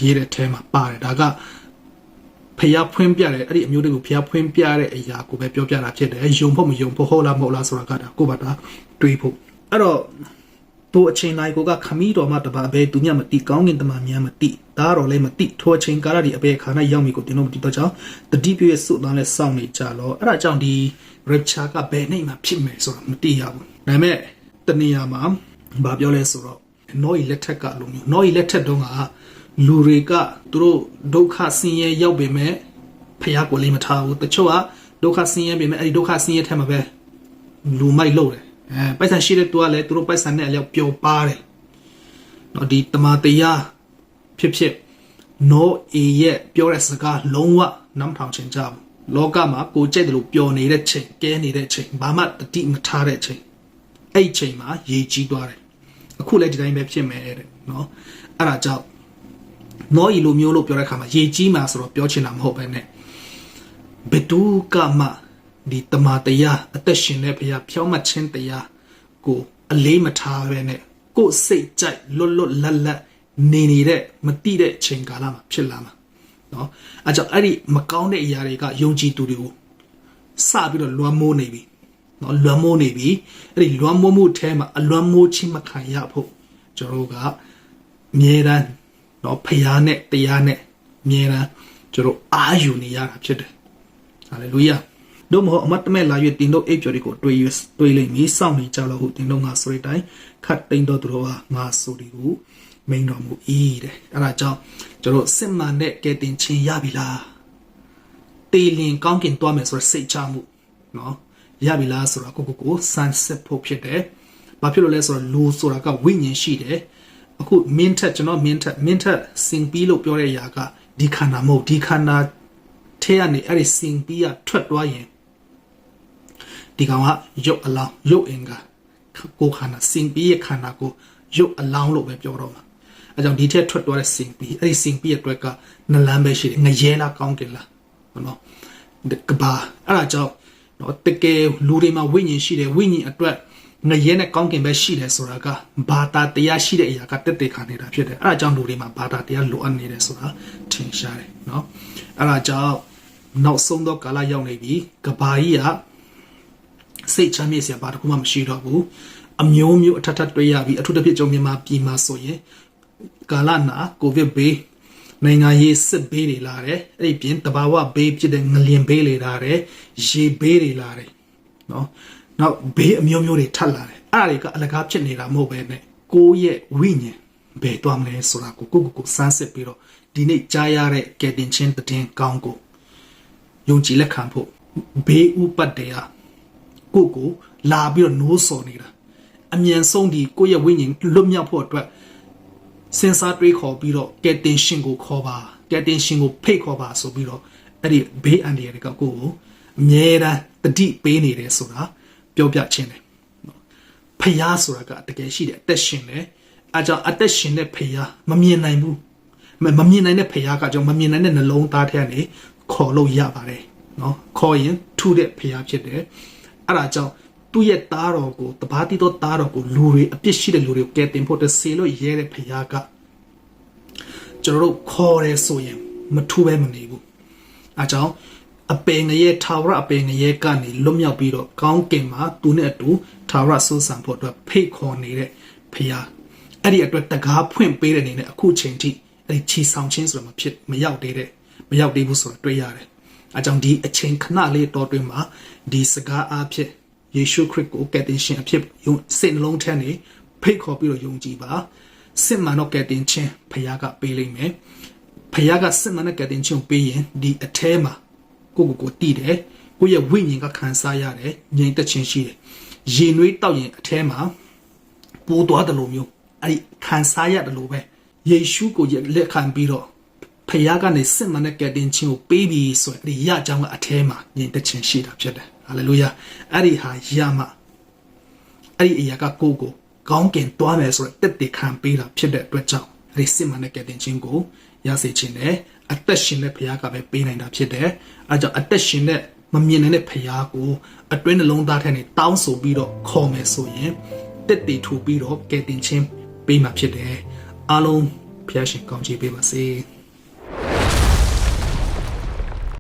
ရေးတဲ့ထဲမှာပါတယ်ဒါကဖျားဖွင့်ပြတယ်အဲ့ဒီအမျိုးတွေကိုဖျားဖွင့်ပြတဲ့အရာကိုပဲပြောပြတာဖြစ်တယ်ယုံဖို့မယုံဖို့ဟုတ်လားမဟုတ်လားဆိုတာကဒါကိုပါတာတွေးဖို့အဲ့တော့သူအချိန်တိုင်းကိုကခမီးတော်မှတပါဘဲသူမြတ်မတိကောင်းကင်တမန်များမတိဒါတော့လည်းမတိထိုအချိန်ကာလဒီအပေခါနဲ့ရောက်ပြီကိုတင်လို့မတိတော့ကြောင်းတတိပြည့်စုသားလဲစောင့်နေကြလောအဲ့ဒါကြောင့်ဒီ rapture ကဘယ်နေ့မှဖြစ်မယ်ဆိုတော့မတိရဘူးဒါပေမဲ့တနေရာမှာဘာပြောလဲဆိုတော့နောဤလက်ထက်ကလိုမျိုးနောဤလက်ထက်တုန်းကလူတွေကသူတို့ဒုက္ခဆင်းရဲရောက်ပေမဲ့ဖျားကိုလေးမထားဘူးတချို့ကဒုက္ခဆင်းရဲပေမဲ့အဲ့ဒီဒုက္ခဆင်းရဲထဲမှာပဲလူမိုက်လို့တယ်ပိုက်ဆံရှိတဲ့သူကလည်းသူတို့ပိုက်ဆံနဲ့အလျောက်ပျော်ပါတယ်နော်ဒီတမန်တရားဖြစ်နောအေရဲ့ပြောတဲ့စကားလုံးဝနမ်းထောင်ချင်ကြဘူးလောကမှာကိုကြိုက်တယ်လို့ပျော်နေတဲ့ချိန်ကဲနေတဲ့ချိန်ဘာမှတတိမထားတဲ့ချိန်အဲ့ချိန်မှာရေကြီးသွားတယ်အခုလည်းဒီတိုင်းပဲဖြစ်မယ်တဲ့နော်အဲ့ဒါကြောင့် နော်ဤလိုမျိုးလို့ပြောတဲ့အခါမှာရေကြီးမှာဆိုတော့ပြောချင်တာမဟုတ်ပဲနဲ့ဘယ်သူကမှဒီတမန်တရားအသက်ရှင်တဲ့ဘုရားဖြောင်းမှတ်ခြင်းတရားကိုအလေးမထားပဲနဲ့ကိုယ်စိတ်ကြိုက်လွတ်လွတ်လပ်လပ်နေနေတဲ့မတိတဲ့အချိန်ကာလမှာဖြစ်လာမှာနော်အဲကြောင့်အဲ့ဒီမကောင်းတဲ့အရာတွေကယုံကြည်သူတွေကိုစပြီးတော့လွှမ်းမိုးနေပြီနော်လွှမ်းမိုးနေပြီအဲ့ဒီလွှမ်းမိုးမှုထဲမှာအလွှမ်းမိုးခြင်းမခံရဖို့ကျွန်တော်တို့ကအမြဲတမ်းနော်ဖျားနဲ့တရားနဲ့အမြဲတမ်းကျွန်တော်အာယူနေရတာဖြစ်တယ်ဟာလေလုယာတို့မဟုတ်အမတ်တမဲ့လာ၍တင်တို့အိပ်ပျော်တွေကိုတွေးလိမ့်မည်စောင့်နေကြလို့ဟုတ်တင်တို့ငါဆိုတဲ့အတိုင်းခတ်တိန်တော်သူတို့ဟာငါဆိုဒီကိုမိန်တော်မူ၏တဲ့အဲ့ဒါကြောင့်ကျွန်တော်စစ်မှန်တဲ့ကဲတင်ခြင်းရပြီလားတေလင်ကောင်းကင်တွားမယ်ဆိုတဲ့စိတ်ချမှုနော်ရပြီလားဆိုတော့ကိုစမ်းစစ်ဖို့ဖြစ်တယ်ဘာဖြစ်လို့လဲဆိုတော့လူဆိုတာကဝိညာဉ်ရှိတယ်အခုမင်းထက်ကျွန်တော်မင်းထက်စင်ပြီးလို့ပြောတဲ့အရာကဒီခန္ဓာမဟုတ်ဒီခန္ဓာထဲကနေအဲ့ဒီစင်ပြီးကထွက်သွားရင်ဒီကောင်ကရုပ်အလောင်းရုပ်အင်္ဂါကိုခန္ဓာစင်ပြီးရဲ့ခန္ဓာကိုရုပ်အလောင်းလို့ပဲပြောတော့မှာအဲကြောင့်ဒီထက်ထွက်သွားတဲ့စင်ပြီးအဲ့ဒီစင်ပြီးရဲ့အတွက်ကနလန်းပဲရှိတယ်ငရဲလားကောင်းတယ်လားနော်ကဘာအဲ့ဒါကြောင့်နော်တကယ်လူတွေမှာဝိညာဉ်ရှိတယ်ဝိညာဉ်အတွက်ငရဲနဲ့ကောင်းကင်ပဲရှိတယ်ဆိုတာကဘာသာတရားရှိတဲ့အရာကတက်တက်ခါနေတာဖြစ်တယ်အဲ့ဒါကြောင့်လူတွေမှာဘာသာတရားလိုအပ်နေတယ်ဆိုတာထင်ရှားတယ်နော်အဲ့ဒါကြောင့်နောက်ဆုံးတော့ကာလရောက်နေပြီကဘာကြီးကစိတ်ချမ်းမြေ့စရာဘာတစ်ခုမှမရှိတော့ဘူးအမျိုးမျိုးအထက်တွေ့ရပြီအထူးသဖြင့်ကျွန်မြန်မာပြည်မှာဆိုရင်ကာလနာကိုဗစ်ဘေးနိုင်ငံရေးစစ်ဘေးတွေလာတယ်အဲ့ဒီပြင်တဘာဝဘေးဖြစ်တဲ့ငလျင်ဘေးတွေလာတယ်ရေဘေးတွေလာတယ်နော်နောက်ဘေးအမျိုးမျိုးတွေထပ်လာတယ်အဲ့ဒါတွေကအလကားဖြစ်နေတာမဟုတ်ပဲနဲ့ကိုယ့်ရဲ့ဝိညာဉ်ဘယ်သွားမလဲဆိုတာကိုစမ်းစစ်ပြီးတော့ဒီနေ့ကြားရတဲ့ကယ်တင်ခြင်းတည်င်းကောင်းကိုယုံကြည်လက်ခံဖို့ဘေးဥပတ်တရားကိုလာပြီးတော့နိုးစော်နေတာအမြန်ဆုံးဒီကိုယ့်ရဲ့ဝိညာဉ်လွတ်မြောက်ဖို့အတွက်စဉ်းစားတွေးခေါ်ပြီးတော့ကယ်တင်ရှင်ကိုခေါ်ပါကယ်တင်ရှင်ကိုဖိတ်ခေါ်ပါဆိုပြီးတော့အဲ့ဒီဘေးအန္တရာယ်တွေကကိုယ်ကိုအမြဲတမ်းတတိပေးနေတယ်ဆိုတာပြောပြခြင်းတယ်ဖယားဆိုတာကတကယ်ရှိတယ်အသက်ရှင်တယ်အဲကြောင့်အသက်ရှင်တဲ့ဖယားမမြင်နိုင်ဘူးမမြင်နိုင်တဲ့ဖယားကကြောင့်မမြင်နိုင်တဲ့နှလုံးသားထဲကနေခေါ်လို့ရပါတယ်နော်ခေါ်ရင်ထူတဲ့ဖယားဖြစ်တယ်အဲ့ဒါကြောင့်သူ့ရဲ့သားတော်ကိုတပါးတီတော့သားတော်ကိုလူတွေအပြစ်ရှိတဲ့လူတွေကိုကယ်တင်ဖို့တဆေလို့ရဲတဲ့ဖယားကကျွန်တော်တို့ခေါ်ရဲဆိုရင်မထူပဲမနေဘူးအဲကြောင့်အပင်ငရဲထာဝရအပင်ငရဲကနေလွတ်မြောက်ပြီးတော့ကောင်းကင်မှာသူနဲ့အတူထာဝရဆိုးဆံဖို့အတွက်ဖိတ်ခေါ်နေတဲ့ဖယားအဲ့ဒီအတွက်တကားဖွင့်ပေးတဲ့အနေနဲ့အခုချိန်ထိအဲ့ဒီချီဆောင်ခြင်းဆိုတာမရောက်သေးဘူးဆိုတာတွေ့ရတယ်အဲကြောင့်ဒီအချိန်ခဏလေးတော်တွင်မှာဒီစကားအားဖြင့်ယေရှုခရစ်ကိုကယ်တင်ရှင်အဖြစ်စိတ်နှလုံးထဲနေဖိတ်ခေါ်ပြီးတော့ယုံကြည်ပါစစ်မှန်တော့ကယ်တင်ခြင်းဖခင်ကပေးလိမ့်မယ်ဖခင်ကစစ်မှန်တဲ့ကယ်တင်ခြင်းကိုပေးရင်ဒီအထဲမှာကိုတည်တယ်ကိုရဲ့ဝိညာဉ်ကခံစားရတယ်ငြိမ်သက်ခြင်းရှိတယ်ရေနွေးတောက်ရင်အထဲမှာပိုးသွားတယ်လို့မျိုးအဲ့ဒီခံစားရတယ်လို့ပဲယေရှုကိုလက်ခံပြီးတော့ဖခင်ကနေစစ်မှန်တဲ့ကယ်တင်ခြင်းကိုပေးပြီးဆိုရင်အဲ့ဒီရကြောင်းကအထဲမှာငြိမ်သက်ခြင်းရှိတာဖြစ်တယ်ဟာလေလုယာအဲ့ဒီဟာရမှာအဲ့ဒီအရာကကိုကောင်းကင်တွားမယ်ဆိုတော့တက်တည်ခံပေးတာဖြစ်တဲ့အတွက်ကြောင့်အဲ့ဒီစစ်မှန်တဲ့ကယ်တင်ခြင်းကိုရစေခြင်းနဲ့အသက်ရှင်တဲ့ဘုရားကပဲပေးနိုင်တာဖြစ်တယ်အဲကြောင့်အသက်ရှင်တဲ့မမြင်နိုင်တဲ့ဘုရားကိုအတွင်းနှလုံးသားထဲနဲ့တောင်းဆိုပြီးတော့ခေါ်မယ်ဆိုရင်တက်တည်ထူပြီးတော့ကယ်တင်ခြင်းပေးမှာဖြစ်တယ်အားလုံးဘုရားရှင်ကောင်းချီးပေးပါစေ